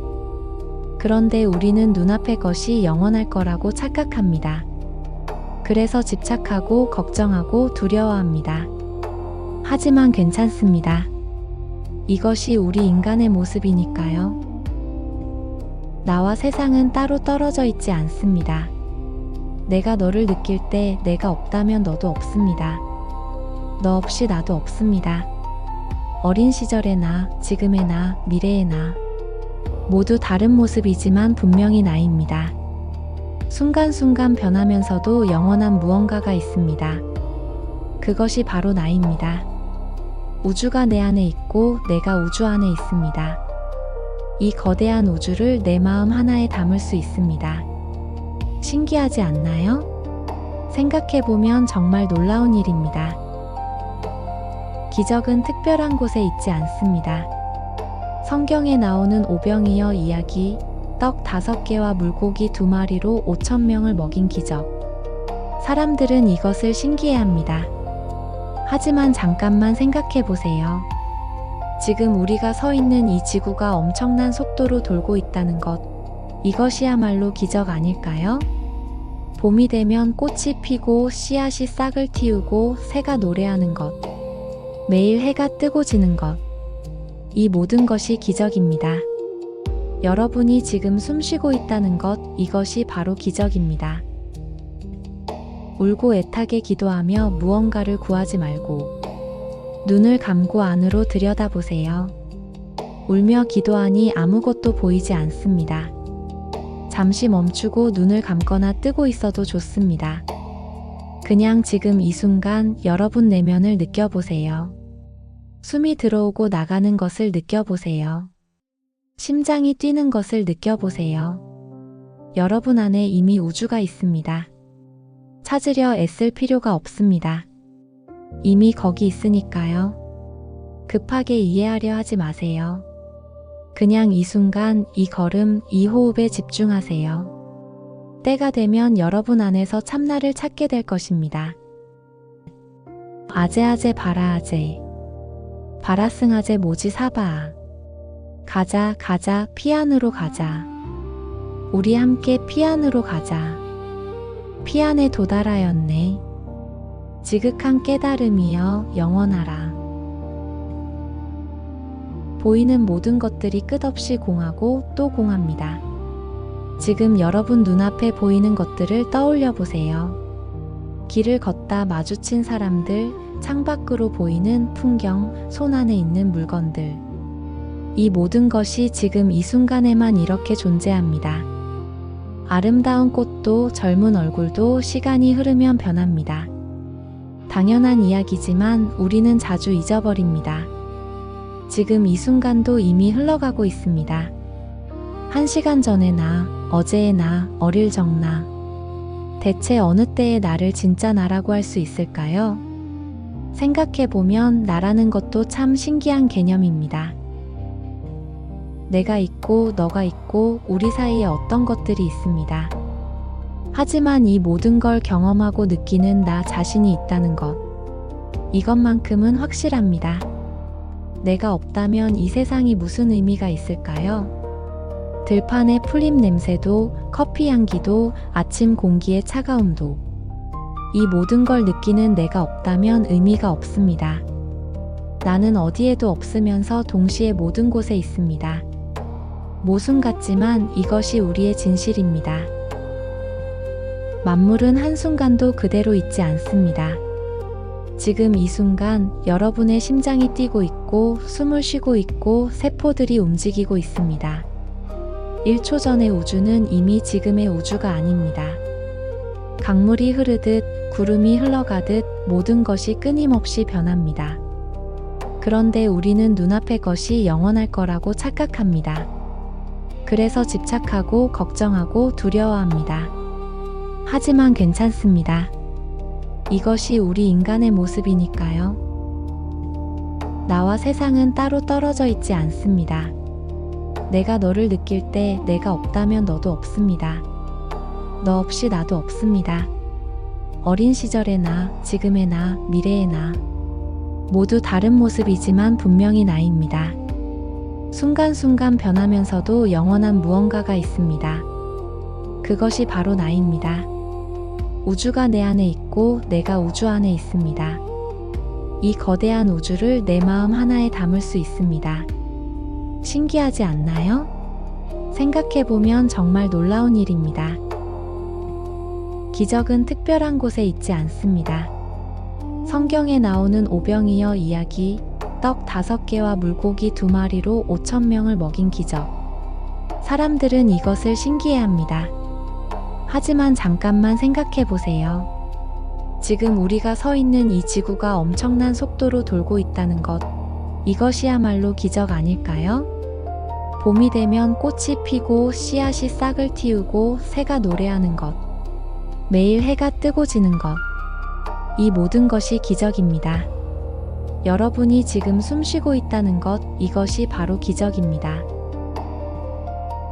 그런데 우리는 눈앞의 것이 영원할 거라고 착각합니다. 그래서 집착하고 걱정하고 두려워합니다. 하지만 괜찮습니다. 이것이 우리 인간의 모습이니까요. 나와 세상은 따로 떨어져 있지 않습니다. 내가 너를 느낄 때 내가 없다면 너도 없습니다. 너 없이 나도 없습니다. 어린 시절의 나, 지금의 나, 미래의 나. 모두 다른 모습이지만 분명히 나입니다. 순간순간 변하면서도 영원한 무언가가 있습니다. 그것이 바로 나입니다. 우주가 내 안에 있고 내가 우주 안에 있습니다. 이 거대한 우주를 내 마음 하나에 담을 수 있습니다. 신기하지 않나요? 생각해보면 정말 놀라운 일입니다. 기적은 특별한 곳에 있지 않습니다. 성경에 나오는 오병이어 이야기, 떡 5개와 물고기 2마리로 5,000명을 먹인 기적. 사람들은 이것을 신기해합니다. 하지만 잠깐만 생각해 보세요. 지금 우리가 서 있는 이 지구가 엄청난 속도로 돌고 있다는 것, 이것이야말로 기적 아닐까요? 봄이 되면 꽃이 피고 씨앗이 싹을 틔우고 새가 노래하는 것, 매일 해가 뜨고 지는 것, 이 모든 것이 기적입니다. 여러분이 지금 숨쉬고 있다는 것, 이것이 바로 기적입니다. 울고 애타게 기도하며 무언가를 구하지 말고 눈을 감고 안으로 들여다보세요. 울며 기도하니 아무것도 보이지 않습니다. 잠시 멈추고 눈을 감거나 뜨고 있어도 좋습니다. 그냥 지금 이 순간 여러분 내면을 느껴보세요. 숨이 들어오고 나가는 것을 느껴보세요. 심장이 뛰는 것을 느껴보세요. 여러분 안에 이미 우주가 있습니다. 찾으려 애쓸 필요가 없습니다. 이미 거기 있으니까요. 급하게 이해하려 하지 마세요. 그냥 이 순간, 이 걸음, 이 호흡에 집중하세요. 때가 되면 여러분 안에서 참나를 찾게 될 것입니다. 아제아제 바라아제 바라승아제 모지 사바아 가자 가자 피안으로 가자. 우리 함께 피안으로 가자. 피안에 도달하였네. 지극한 깨달음이여 영원하라. 보이는 모든 것들이 끝없이 공하고 또 공합니다. 지금 여러분 눈앞에 보이는 것들을 떠올려 보세요. 길을 걷다 마주친 사람들, 창밖으로 보이는 풍경, 손 안에 있는 물건들. 이 모든 것이 지금 이 순간에만 이렇게 존재합니다. 아름다운 꽃도 젊은 얼굴도 시간이 흐르면 변합니다. 당연한 이야기지만 우리는 자주 잊어버립니다. 지금 이 순간도 이미 흘러가고 있습니다. 1시간 전의 나, 어제의 나, 어릴 적 나. 대체 어느 때의 나를 진짜 나라고 할 수 있을까요? 생각해보면 나라는 것도 참 신기한 개념입니다. 내가 있고 너가 있고 우리 사이에 어떤 것들이 있습니다. 하지만 이 모든 걸 경험하고 느끼는 나 자신이 있다는 것. 이것만큼은 확실합니다. 내가 없다면 이 세상이 무슨 의미가 있을까요? 들판의 풀잎 냄새도, 커피 향기도, 아침 공기의 차가움도. 이 모든 걸 느끼는 내가 없다면 의미가 없습니다. 나는 어디에도 없으면서 동시에 모든 곳에 있습니다. 모순 같지만 이것이 우리의 진실입니다. 만물은 한순간도 그대로 있지 않습니다. 지금 이 순간 여러분의 심장이 뛰고 있고 숨을 쉬고 있고 세포들이 움직이고 있습니다. 1초 전의 우주는 이미 지금의 우주가 아닙니다. 강물이 흐르듯 구름이 흘러가듯 모든 것이 끊임없이 변합니다. 그런데 우리는 눈앞의 것이 영원할 거라고 착각합니다. 그래서 집착하고 걱정하고 두려워합니다. 하지만 괜찮습니다. 이것이 우리 인간의 모습이니까요. 나와 세상은 따로 떨어져 있지 않습니다. 내가 너를 느낄 때 내가 없다면 너도 없습니다. 너 없이 나도 없습니다. 어린 시절의 나, 지금의 나, 미래의 나. 모두 다른 모습이지만 분명히 나입니다. 순간순간 변하면서도 영원한 무언가가 있습니다. 그것이 바로 나입니다. 우주가 내 안에 있고 내가 우주 안에 있습니다. 이 거대한 우주를 내 마음 하나에 담을 수 있습니다. 신기하지 않나요? 생각해보면 정말 놀라운 일입니다. 기적은 특별한 곳에 있지 않습니다. 성경에 나오는 오병이어 이야기, 떡 5개와 물고기 2마리로 5,000명을 먹인 기적. 사람들은 이것을 신기해합니다. 하지만 잠깐만 생각해 보세요. 지금 우리가 서 있는 이 지구가 엄청난 속도로 돌고 있다는 것, 이것이야말로 기적 아닐까요? 봄이 되면 꽃이 피고 씨앗이 싹을 틔우고 새가 노래하는 것, 매일 해가 뜨고 지는 것, 이 모든 것이 기적입니다. 여러분이 지금 숨 쉬고 있다는 것, 이것이 바로 기적입니다.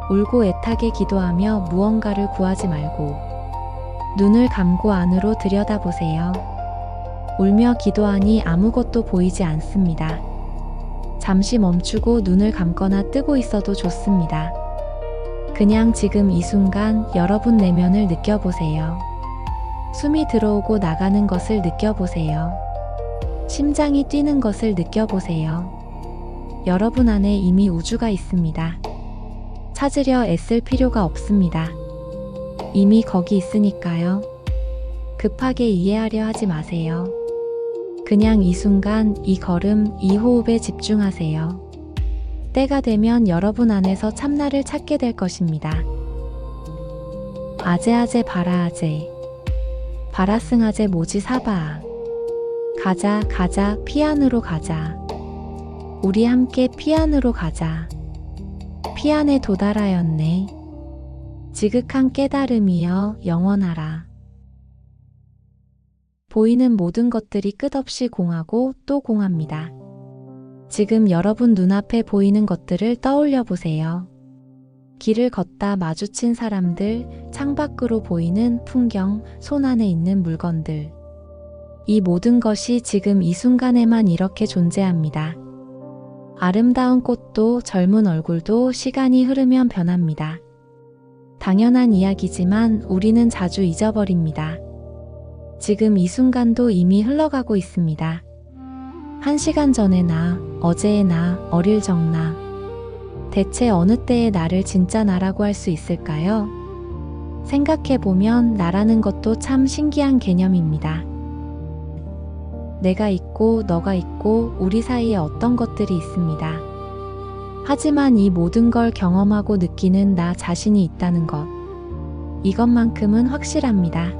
울고 애타게 기도하며 무언가를 구하지 말고 눈을 감고 안으로 들여다보세요. 울며 기도하니 아무것도 보이지 않습니다. 잠시 멈추고 눈을 감거나 뜨고 있어도 좋습니다. 그냥 지금 이 순간 여러분 내면을 느껴보세요. 숨이 들어오고 나가는 것을 느껴보세요. 심장이 뛰는 것을 느껴보세요. 여러분 안에 이미 우주가 있습니다. 찾으려 애쓸 필요가 없습니다. 이미 거기 있으니까요. 급하게 이해하려 하지 마세요. 그냥 이 순간, 이 걸음, 이 호흡에 집중하세요. 때가 되면 여러분 안에서 참나를 찾게 될 것입니다. 아제아제 바라아제 바라승아제 모지사바 가자 가자 피안으로 가자. 우리 함께 피안으로 가자. 피안에 도달하였네. 지극한 깨달음이여 영원하라. 보이는 모든 것들이 끝없이 공하고 또 공합니다. 지금 여러분 눈앞에 보이는 것들을 떠올려 보세요. 길을 걷다 마주친 사람들, 창밖으로 보이는 풍경, 손 안에 있는 물건들. 이 모든 것이 지금 이 순간에만 이렇게 존재합니다. 아름다운 꽃도 젊은 얼굴도 시간이 흐르면 변합니다. 당연한 이야기지만 우리는 자주 잊어버립니다. 지금 이 순간도 이미 흘러가고 있습니다. 1시간 전의 나, 어제의 나, 어릴 적 나. 대체 어느 때의 나를 진짜 나라고 할 수 있을까요? 생각해보면 나라는 것도 참 신기한 개념입니다. 내가 있고 너가 있고 우리 사이에 어떤 것들이 있습니다. 하지만 이 모든 걸 경험하고 느끼는 나 자신이 있다는 것. 이것만큼은 확실합니다.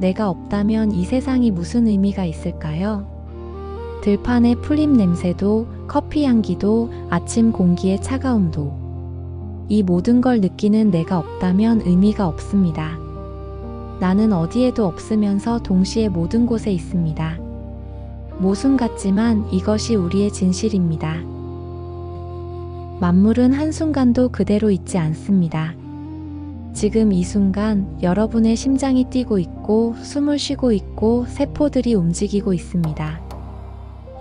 내가 없다면 이 세상이 무슨 의미가 있을까요? 들판의 풀잎 냄새도, 커피 향기도, 아침 공기의 차가움도. 이 모든 걸 느끼는 내가 없다면 의미가 없습니다. 나는 어디에도 없으면서 동시에 모든 곳에 있습니다. 모순 같지만 이것이 우리의 진실입니다. 만물은 한순간도 그대로 있지 않습니다. 지금 이 순간 여러분의 심장이 뛰고 있고 숨을 쉬고 있고 세포들이 움직이고 있습니다.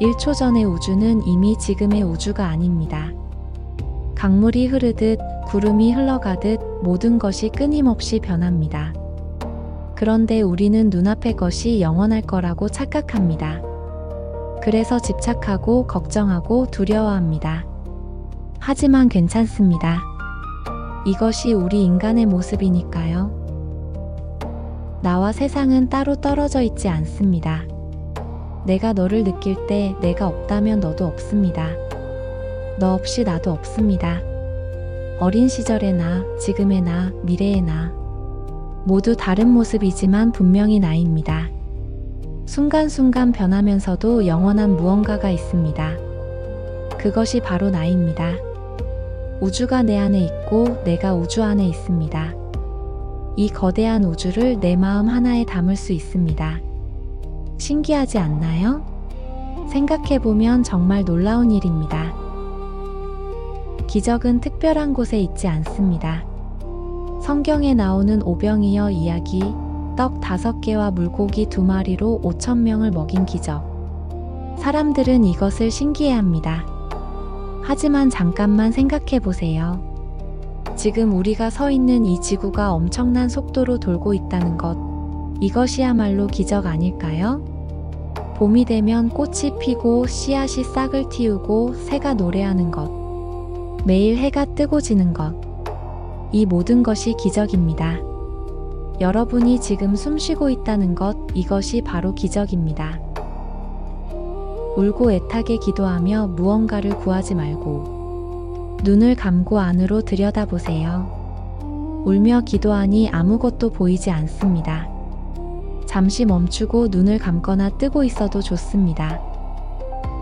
1초 전의 우주는 이미 지금의 우주가 아닙니다. 강물이 흐르듯 구름이 흘러가듯 모든 것이 끊임없이 변합니다. 그런데 우리는 눈앞의 것이 영원할 거라고 착각합니다. 그래서 집착하고 걱정하고 두려워합니다. 하지만 괜찮습니다. 이것이 우리 인간의 모습이니까요. 나와 세상은 따로 떨어져 있지 않습니다. 내가 너를 느낄 때 내가 없다면 너도 없습니다. 너 없이 나도 없습니다. 어린 시절의 나, 지금의 나, 미래의 나. 모두 다른 모습이지만 분명히 나입니다. 순간순간 변하면서도 영원한 무언가가 있습니다. 그것이 바로 나입니다. 우주가 내 안에 있고 내가 우주 안에 있습니다. 이 거대한 우주를 내 마음 하나에 담을 수 있습니다. 신기하지 않나요? 생각해보면 정말 놀라운 일입니다. 기적은 특별한 곳에 있지 않습니다. 성경에 나오는 오병이어 이야기, 떡 5개와 물고기 2마리로 5,000명을 먹인 기적. 사람들은 이것을 신기해합니다. 하지만 잠깐만 생각해보세요. 지금 우리가 서 있는 이 지구가 엄청난 속도로 돌고 있다는 것. 이것이야말로 기적 아닐까요? 봄이 되면 꽃이 피고 씨앗이 싹을 틔우고 새가 노래하는 것. 매일 해가 뜨고 지는 것. 이 모든 것이 기적입니다. 여러분이 지금 숨 쉬고 있다는 것, 이것이 바로 기적입니다. 울고 애타게 기도하며 무언가를 구하지 말고 눈을 감고 안으로 들여다보세요. 울며 기도하니 아무것도 보이지 않습니다. 잠시 멈추고 눈을 감거나 뜨고 있어도 좋습니다.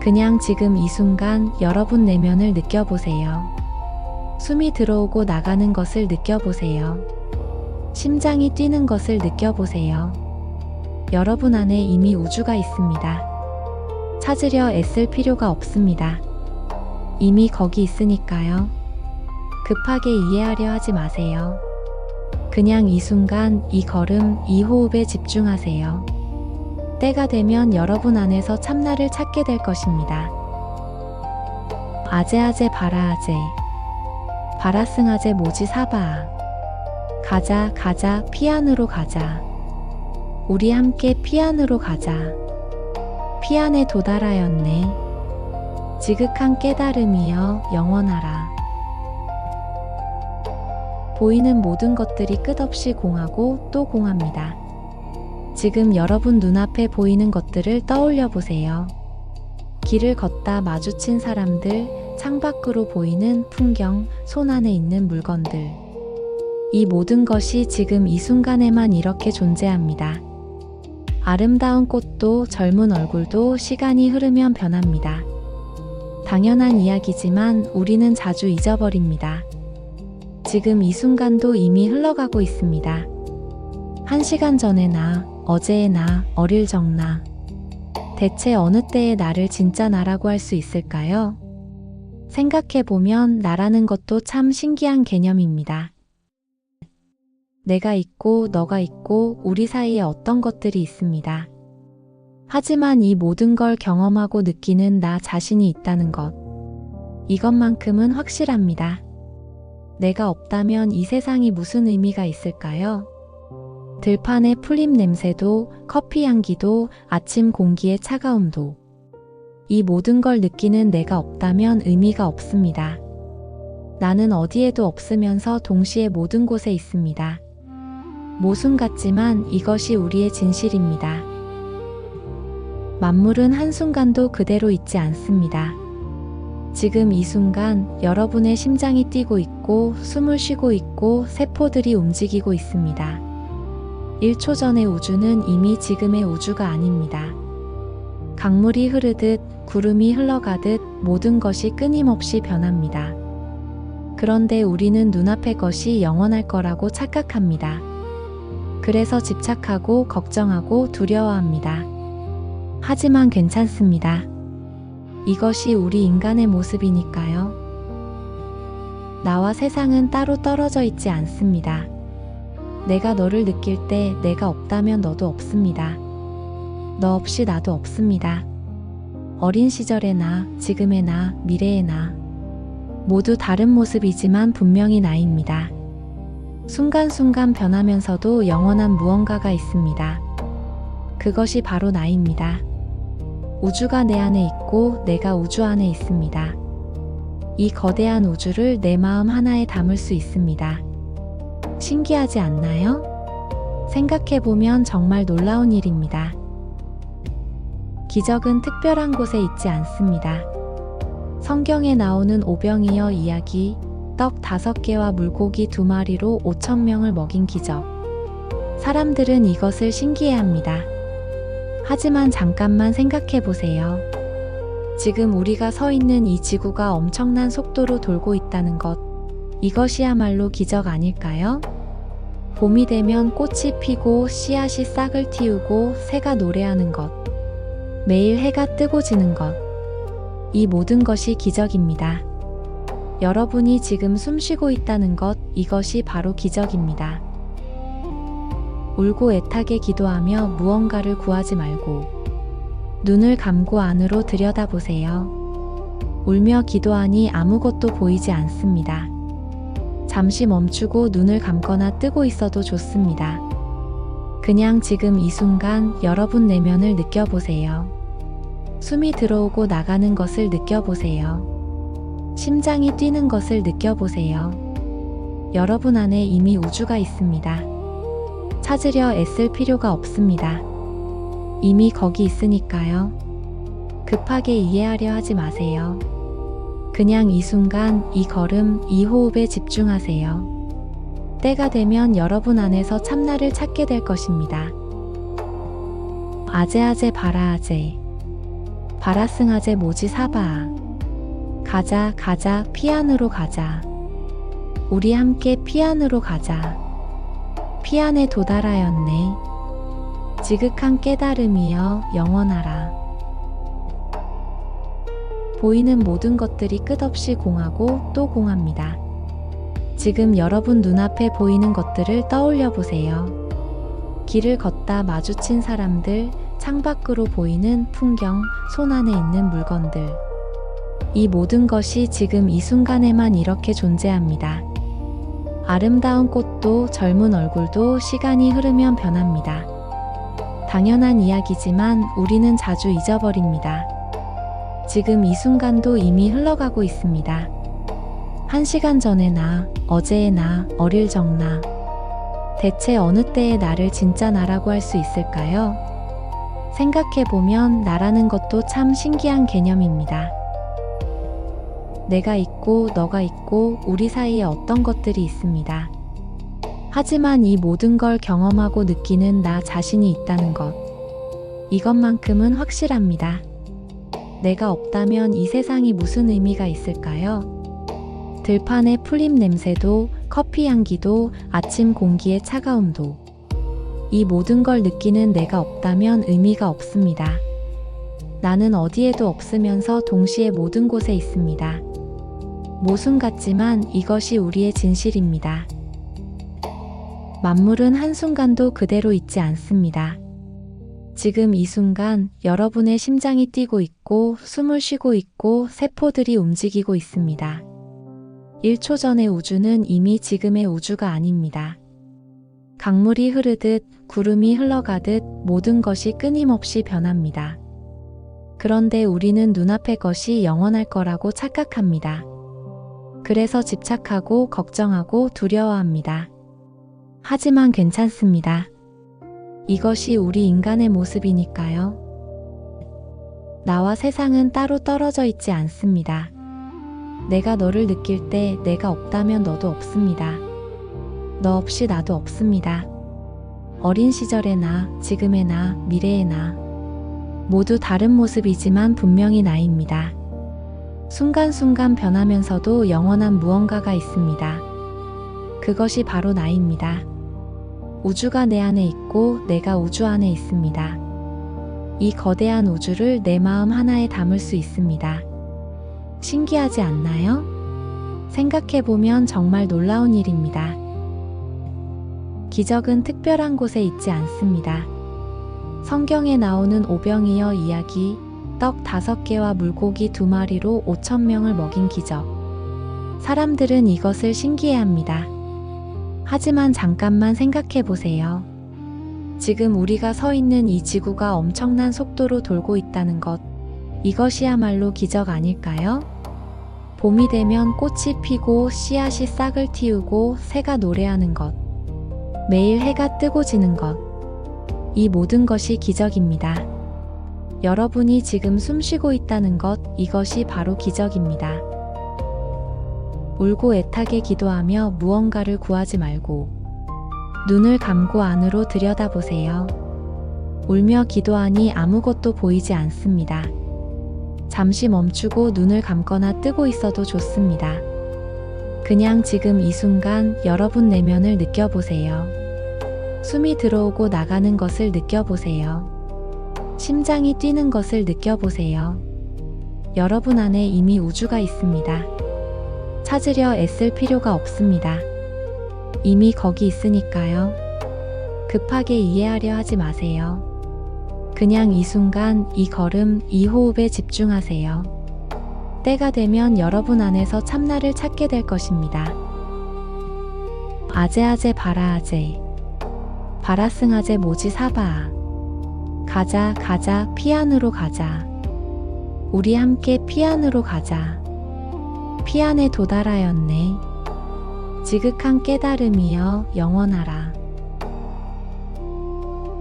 그냥 지금 이 순간 여러분 내면을 느껴보세요. 숨이 들어오고 나가는 것을 느껴보세요. 심장이 뛰는 것을 느껴보세요. 여러분 안에 이미 우주가 있습니다. 찾으려 애쓸 필요가 없습니다. 이미 거기 있으니까요. 급하게 이해하려 하지 마세요. 그냥 이 순간, 이 걸음, 이 호흡에 집중하세요. 때가 되면 여러분 안에서 참나를 찾게 될 것입니다. 아제아제 바라아제 바라승아제 모지 사바아 가자 가자 피안으로 가자. 우리 함께 피안으로 가자. 피안에 도달하였네. 지극한 깨달음이여 영원하라. 보이는 모든 것들이 끝없이 공하고 또 공합니다. 지금 여러분 눈앞에 보이는 것들을 떠올려 보세요. 길을 걷다 마주친 사람들, 창밖으로 보이는 풍경, 손 안에 있는 물건들. 이 모든 것이 지금 이 순간에만 이렇게 존재합니다. 아름다운 꽃도 젊은 얼굴도 시간이 흐르면 변합니다. 당연한 이야기지만 우리는 자주 잊어버립니다. 지금 이 순간도 이미 흘러가고 있습니다. 1시간 전의 나, 어제의 나, 어릴 적 나. 대체 어느 때의 나를 진짜 나라고 할 수 있을까요? 생각해보면 나라는 것도 참 신기한 개념입니다. 내가 있고 너가 있고 우리 사이에 어떤 것들이 있습니다. 하지만 이 모든 걸 경험하고 느끼는 나 자신이 있다는 것. 이것만큼은 확실합니다. 내가 없다면 이 세상이 무슨 의미가 있을까요? 들판의 풀잎 냄새도, 커피 향기도, 아침 공기의 차가움도. 이 모든 걸 느끼는 내가 없다면 의미가 없습니다. 나는 어디에도 없으면서 동시에 모든 곳에 있습니다. 모순 같지만 이것이 우리의 진실입니다. 만물은 한순간도 그대로 있지 않습니다. 지금 이 순간 여러분의 심장이 뛰고 있고 숨을 쉬고 있고 세포들이 움직이고 있습니다. 1초 전의 우주는 이미 지금의 우주가 아닙니다. 강물이 흐르듯 구름이 흘러가듯 모든 것이 끊임없이 변합니다. 그런데 우리는 눈앞의 것이 영원할 거라고 착각합니다. 그래서 집착하고 걱정하고 두려워합니다. 하지만 괜찮습니다. 이것이 우리 인간의 모습이니까요. 나와 세상은 따로 떨어져 있지 않습니다. 내가 너를 느낄 때 내가 없다면 너도 없습니다. 너 없이 나도 없습니다. 어린 시절의 나, 지금의 나, 미래의 나. 모두 다른 모습이지만 분명히 나입니다. 순간순간 변하면서도 영원한 무언가가 있습니다. 그것이 바로 나입니다. 우주가 내 안에 있고 내가 우주 안에 있습니다. 이 거대한 우주를 내 마음 하나에 담을 수 있습니다. 신기하지 않나요? 생각해보면 정말 놀라운 일입니다. 기적은 특별한 곳에 있지 않습니다. 성경에 나오는 오병이어 이야기, 떡 5개와 물고기 2마리로 5,000명을 먹인 기적. 사람들은 이것을 신기해합니다. 하지만 잠깐만 생각해보세요. 지금 우리가 서 있는 이 지구가 엄청난 속도로 돌고 있다는 것. 이것이야말로 기적 아닐까요? 봄이 되면 꽃이 피고 씨앗이 싹을 틔우고 새가 노래하는 것. 매일 해가 뜨고 지는 것. 이 모든 것이 기적입니다. 여러분이 지금 숨 쉬고 있다는 것, 이것이 바로 기적입니다. 울고 애타게 기도하며 무언가를 구하지 말고 눈을 감고 안으로 들여다보세요. 울며 기도하니 아무것도 보이지 않습니다. 잠시 멈추고 눈을 감거나 뜨고 있어도 좋습니다. 그냥 지금 이 순간 여러분 내면을 느껴보세요. 숨이 들어오고 나가는 것을 느껴보세요. 심장이 뛰는 것을 느껴보세요. 여러분 안에 이미 우주가 있습니다. 찾으려 애쓸 필요가 없습니다. 이미 거기 있으니까요. 급하게 이해하려 하지 마세요. 그냥 이 순간, 이 걸음, 이 호흡에 집중하세요. 때가 되면 여러분 안에서 참나를 찾게 될 것입니다. 아제아제 바라아제 바라승아제 모지 사바아 가자 가자 피안으로 가자. 우리 함께 피안으로 가자. 피안에 도달하였네. 지극한 깨달음이여 영원하라. 보이는 모든 것들이 끝없이 공하고 또 공합니다. 지금 여러분 눈앞에 보이는 것들을 떠올려 보세요. 길을 걷다 마주친 사람들, 창밖으로 보이는 풍경, 손 안에 있는 물건들. 이 모든 것이 지금 이 순간에만 이렇게 존재합니다. 아름다운 꽃도 젊은 얼굴도 시간이 흐르면 변합니다. 당연한 이야기지만 우리는 자주 잊어버립니다. 지금 이 순간도 이미 흘러가고 있습니다. 1시간 전의 나, 어제의 나, 어릴 적 나. 대체 어느 때의 나를 진짜 나라고 할 수 있을까요? 생각해보면 나라는 것도 참 신기한 개념입니다. 내가 있고 너가 있고 우리 사이에 어떤 것들이 있습니다. 하지만 이 모든 걸 경험하고 느끼는 나 자신이 있다는 것. 이것만큼은 확실합니다. 내가 없다면 이 세상이 무슨 의미가 있을까요? 들판의 풀잎 냄새도, 커피 향기도, 아침 공기의 차가움도. 이 모든 걸 느끼는 내가 없다면 의미가 없습니다. 나는 어디에도 없으면서 동시에 모든 곳에 있습니다. 모순 같지만 이것이 우리의 진실입니다. 만물은 한순간도 그대로 있지 않습니다. 지금 이 순간 여러분의 심장이 뛰고 있고 숨을 쉬고 있고 세포들이 움직이고 있습니다. 1초 전의 우주는 이미 지금의 우주가 아닙니다. 강물이 흐르듯 구름이 흘러가듯 모든 것이 끊임없이 변합니다. 그런데 우리는 눈앞의 것이 영원할 거라고 착각합니다. 그래서 집착하고 걱정하고 두려워합니다. 하지만 괜찮습니다. 이것이 우리 인간의 모습이니까요. 나와 세상은 따로 떨어져 있지 않습니다. 내가 너를 느낄 때 내가 없다면 너도 없습니다. 너 없이 나도 없습니다. 어린 시절의 나, 지금의 나, 미래의 나. 모두 다른 모습이지만 분명히 나입니다. 순간순간 변하면서도 영원한 무언가가 있습니다. 그것이 바로 나입니다. 우주가 내 안에 있고 내가 우주 안에 있습니다. 이 거대한 우주를 내 마음 하나에 담을 수 있습니다. 신기하지 않나요? 생각해보면 정말 놀라운 일입니다. 기적은 특별한 곳에 있지 않습니다. 성경에 나오는 오병이어 이야기, 떡 5개와 물고기 2마리로 5,000명을 먹인 기적. 사람들은 이것을 신기해합니다. 하지만 잠깐만 생각해보세요. 지금 우리가 서 있는 이 지구가 엄청난 속도로 돌고 있다는 것. 이것이야말로 기적 아닐까요? 봄이 되면 꽃이 피고 씨앗이 싹을 틔우고 새가 노래하는 것. 매일 해가 뜨고 지는 것. 이 모든 것이 기적입니다. 여러분이 지금 숨쉬고 있다는 것, 이것이 바로 기적입니다. 울고 애타게 기도하며 무언가를 구하지 말고 눈을 감고 안으로 들여다보세요. 울며 기도하니 아무것도 보이지 않습니다. 잠시 멈추고 눈을 감거나 뜨고 있어도 좋습니다. 그냥 지금 이 순간 여러분 내면을 느껴보세요. 숨이 들어오고 나가는 것을 느껴보세요. 심장이 뛰는 것을 느껴보세요. 여러분 안에 이미 우주가 있습니다. 찾으려 애쓸 필요가 없습니다. 이미 거기 있으니까요. 급하게 이해하려 하지 마세요. 그냥 이 순간, 이 걸음, 이 호흡에 집중하세요. 때가 되면 여러분 안에서 참나를 찾게 될 것입니다. 아제아제 바라아제 바라승아제 모지 사바아. 가자 가자 피안으로 가자. 우리 함께 피안으로 가자. 피안에 도달하였네. 지극한 깨달음이여 영원하라.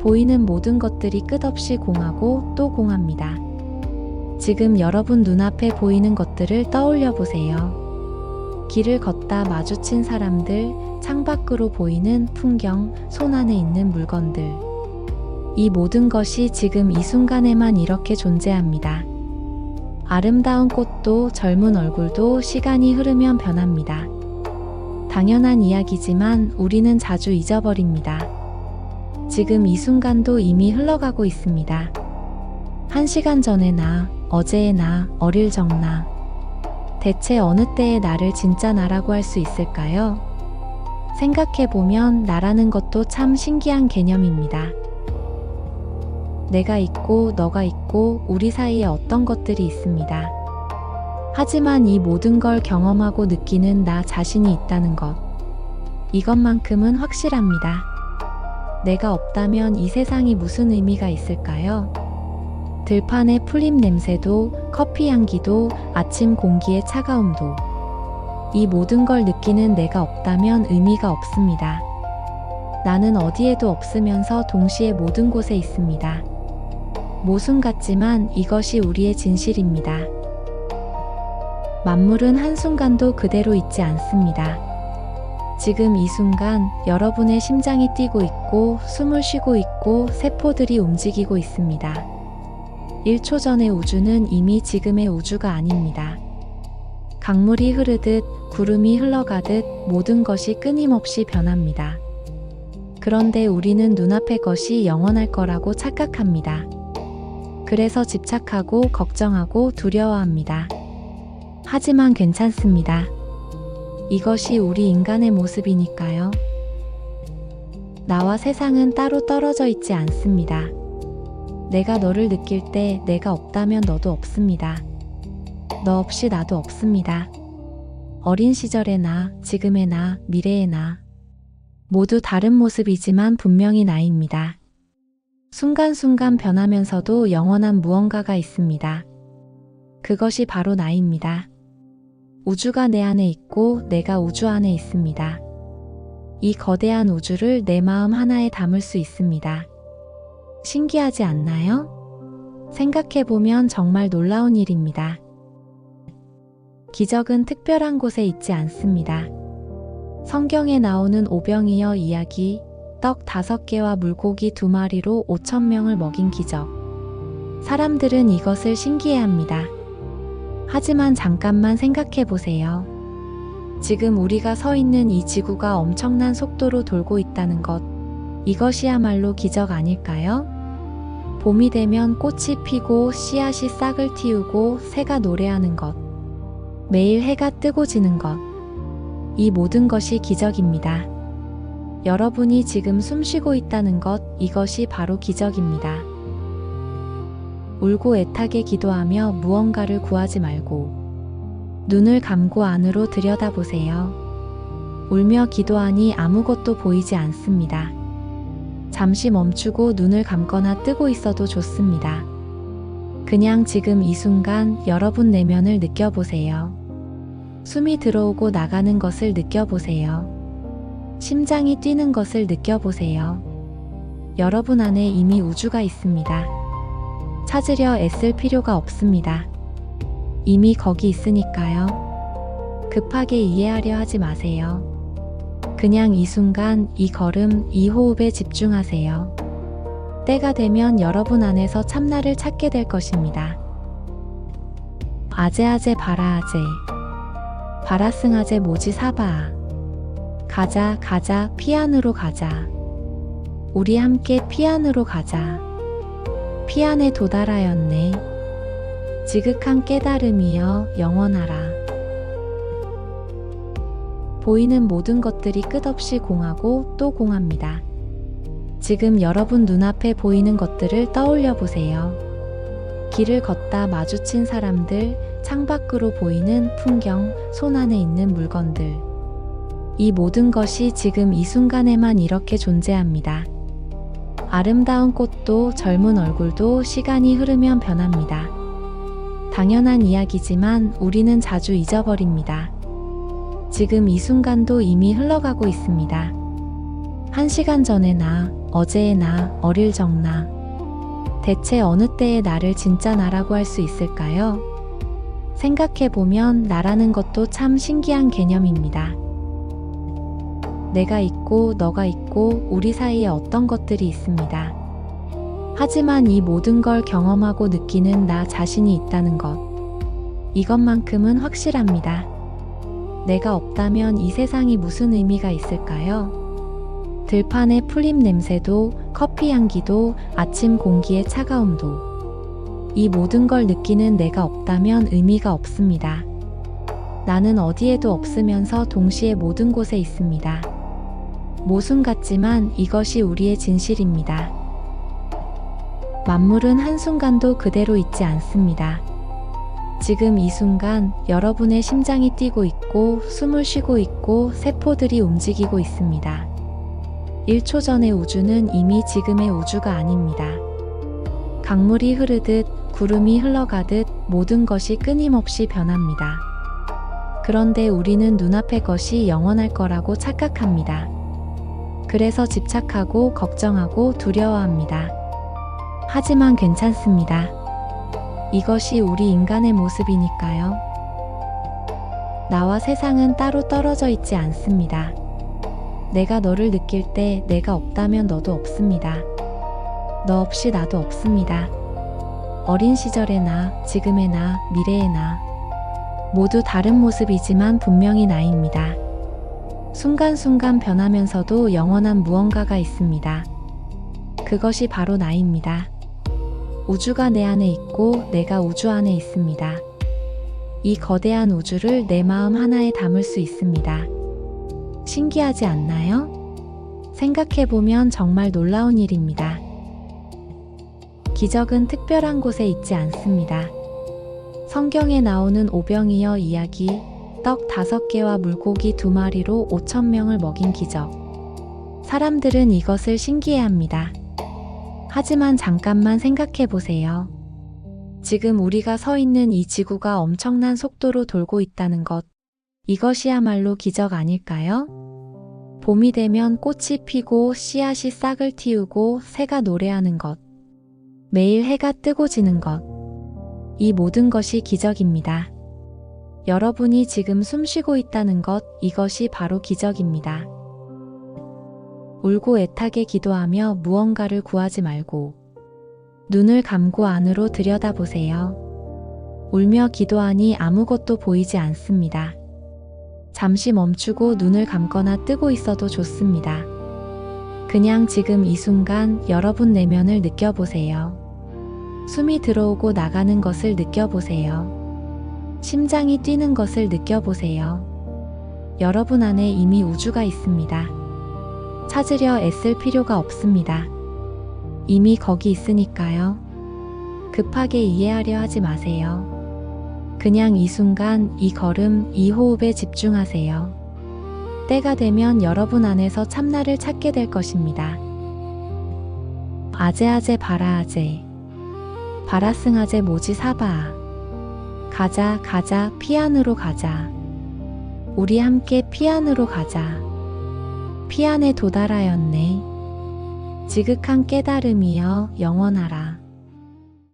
보이는 모든 것들이 끝없이 공하고 또 공합니다. 지금 여러분 눈앞에 보이는 것들을 떠올려 보세요. 길을 걷다 마주친 사람들, 창밖으로 보이는 풍경, 손 안에 있는 물건들. 이 모든 것이 지금 이 순간에만 이렇게 존재합니다. 아름다운 꽃도 젊은 얼굴도 시간이 흐르면 변합니다. 당연한 이야기지만 우리는 자주 잊어버립니다. 지금 이 순간도 이미 흘러가고 있습니다. 1시간 전의 나, 어제의 나, 어릴 적 나. 대체 어느 때의 나를 진짜 나라고 할 수 있을까요? 생각해보면 나라는 것도 참 신기한 개념입니다. 내가 있고 너가 있고 우리 사이에 어떤 것들이 있습니다. 하지만 이 모든 걸 경험하고 느끼는 나 자신이 있다는 것. 이것만큼은 확실합니다. 내가 없다면 이 세상이 무슨 의미가 있을까요? 들판의 풀잎 냄새도, 커피 향기도, 아침 공기의 차가움도. 이 모든 걸 느끼는 내가 없다면 의미가 없습니다. 나는 어디에도 없으면서 동시에 모든 곳에 있습니다. 모순 같지만 이것이 우리의 진실입니다. 만물은 한순간도 그대로 있지 않습니다. 지금 이 순간 여러분의 심장이 뛰고 있고 숨을 쉬고 있고 세포들이 움직이고 있습니다. 1초 전의 우주는 이미 지금의 우주가 아닙니다. 강물이 흐르듯 구름이 흘러가듯 모든 것이 끊임없이 변합니다. 그런데 우리는 눈앞의 것이 영원할 거라고 착각합니다. 그래서 집착하고 걱정하고 두려워합니다. 하지만 괜찮습니다. 이것이 우리 인간의 모습이니까요. 나와 세상은 따로 떨어져 있지 않습니다. 내가 너를 느낄 때 내가 없다면 너도 없습니다. 너 없이 나도 없습니다. 어린 시절의 나, 지금의 나, 미래의 나. 모두 다른 모습이지만 분명히 나입니다. 순간순간 변하면서도 영원한 무언가가 있습니다. 그것이 바로 나입니다. 우주가 내 안에 있고 내가 우주 안에 있습니다. 이 거대한 우주를 내 마음 하나에 담을 수 있습니다. 신기하지 않나요? 생각해보면 정말 놀라운 일입니다. 기적은 특별한 곳에 있지 않습니다. 성경에 나오는 오병이어 이야기, 떡 5개와 물고기 2마리로 5,000명을 먹인 기적. 사람들은 이것을 신기해합니다. 하지만 잠깐만 생각해보세요. 지금 우리가 서 있는 이 지구가 엄청난 속도로 돌고 있다는 것. 이것이야말로 기적 아닐까요? 봄이 되면 꽃이 피고 씨앗이 싹을 틔우고 새가 노래하는 것. 매일 해가 뜨고 지는 것. 이 모든 것이 기적입니다. 여러분이 지금 숨쉬고 있다는 것, 이것이 바로 기적입니다. 울고 애타게 기도하며 무언가를 구하지 말고 눈을 감고 안으로 들여다보세요. 울며 기도하니 아무것도 보이지 않습니다. 잠시 멈추고 눈을 감거나 뜨고 있어도 좋습니다. 그냥 지금 이 순간 여러분 내면을 느껴보세요. 숨이 들어오고 나가는 것을 느껴보세요. 심장이 뛰는 것을 느껴보세요. 여러분 안에 이미 우주가 있습니다. 찾으려 애쓸 필요가 없습니다. 이미 거기 있으니까요. 급하게 이해하려 하지 마세요. 그냥 이 순간, 이 걸음, 이 호흡에 집중하세요. 때가 되면 여러분 안에서 참나를 찾게 될 것입니다. 아제아제 바라아제 바라승아제 모지 사바아. 가자 가자 피안으로 가자. 우리 함께 피안으로 가자. 피안에 도달하였네. 지극한 깨달음이여 영원하라. 보이는 모든 것들이 끝없이 공하고 또 공합니다. 지금 여러분 눈앞에 보이는 것들을 떠올려 보세요. 길을 걷다 마주친 사람들, 창밖으로 보이는 풍경, 손 안에 있는 물건들. 이 모든 것이 지금 이 순간에만 이렇게 존재합니다. 아름다운 꽃도 젊은 얼굴도 시간이 흐르면 변합니다. 당연한 이야기지만 우리는 자주 잊어버립니다. 지금 이 순간도 이미 흘러가고 있습니다. 1시간 전의 나, 어제의 나, 어릴 적 나. 대체 어느 때의 나를 진짜 나라고 할 수 있을까요? 생각해보면 나라는 것도 참 신기한 개념입니다. 내가 있고 너가 있고 우리 사이에 어떤 것들이 있습니다. 하지만 이 모든 걸 경험하고 느끼는 나 자신이 있다는 것. 이것만큼은 확실합니다. 내가 없다면 이 세상이 무슨 의미가 있을까요? 들판의 풀잎 냄새도, 커피 향기도, 아침 공기의 차가움도. 이 모든 걸 느끼는 내가 없다면 의미가 없습니다. 나는 어디에도 없으면서 동시에 모든 곳에 있습니다. 모순 같지만 이것이 우리의 진실입니다. 만물은 한순간도 그대로 있지 않습니다. 지금 이 순간 여러분의 심장이 뛰고 있고 숨을 쉬고 있고 세포들이 움직이고 있습니다. 1초 전의 우주는 이미 지금의 우주가 아닙니다. 강물이 흐르듯 구름이 흘러가듯 모든 것이 끊임없이 변합니다. 그런데 우리는 눈앞의 것이 영원할 거라고 착각합니다. 그래서 집착하고 걱정하고 두려워합니다. 하지만 괜찮습니다. 이것이 우리 인간의 모습이니까요. 나와 세상은 따로 떨어져 있지 않습니다. 내가 너를 느낄 때 내가 없다면 너도 없습니다. 너 없이 나도 없습니다. 어린 시절의 나, 지금의 나, 미래의 나. 모두 다른 모습이지만 분명히 나입니다. 순간순간 변하면서도 영원한 무언가가 있습니다. 그것이 바로 나입니다. 우주가 내 안에 있고 내가 우주 안에 있습니다. 이 거대한 우주를 내 마음 하나에 담을 수 있습니다. 신기하지 않나요? 생각해보면 정말 놀라운 일입니다. 기적은 특별한 곳에 있지 않습니다. 성경에 나오는 오병이어 이야기, 떡 5개와 물고기 2마리로 5,000명을 먹인 기적. 사람들은 이것을 신기해합니다. 하지만 잠깐만 생각해 보세요. 지금 우리가 서 있는 이 지구가 엄청난 속도로 돌고 있다는 것. 이것이야말로 기적 아닐까요? 봄이 되면 꽃이 피고 씨앗이 싹을 틔우고 새가 노래하는 것. 매일 해가 뜨고 지는 것. 이 모든 것이 기적입니다. 여러분이 지금 숨 쉬고 있다는 것, 이것이 바로 기적입니다. 울고 애타게 기도하며 무언가를 구하지 말고 눈을 감고 안으로 들여다보세요. 울며 기도하니 아무것도 보이지 않습니다. 잠시 멈추고 눈을 감거나 뜨고 있어도 좋습니다. 그냥 지금 이 순간 여러분 내면을 느껴보세요. 숨이 들어오고 나가는 것을 느껴보세요. 심장이 뛰는 것을 느껴보세요. 여러분 안에 이미 우주가 있습니다. 찾으려 애쓸 필요가 없습니다. 이미 거기 있으니까요. 급하게 이해하려 하지 마세요. 그냥 이 순간, 이 걸음, 이 호흡에 집중하세요. 때가 되면 여러분 안에서 참나를 찾게 될 것입니다. 아제아제 바라아제 바라승아제 모지 사바 가자 가자 피안으로 가자. 우리 함께 피안으로 가자. 피안에 도달하였네. 지극한 깨달음이여 영원하라.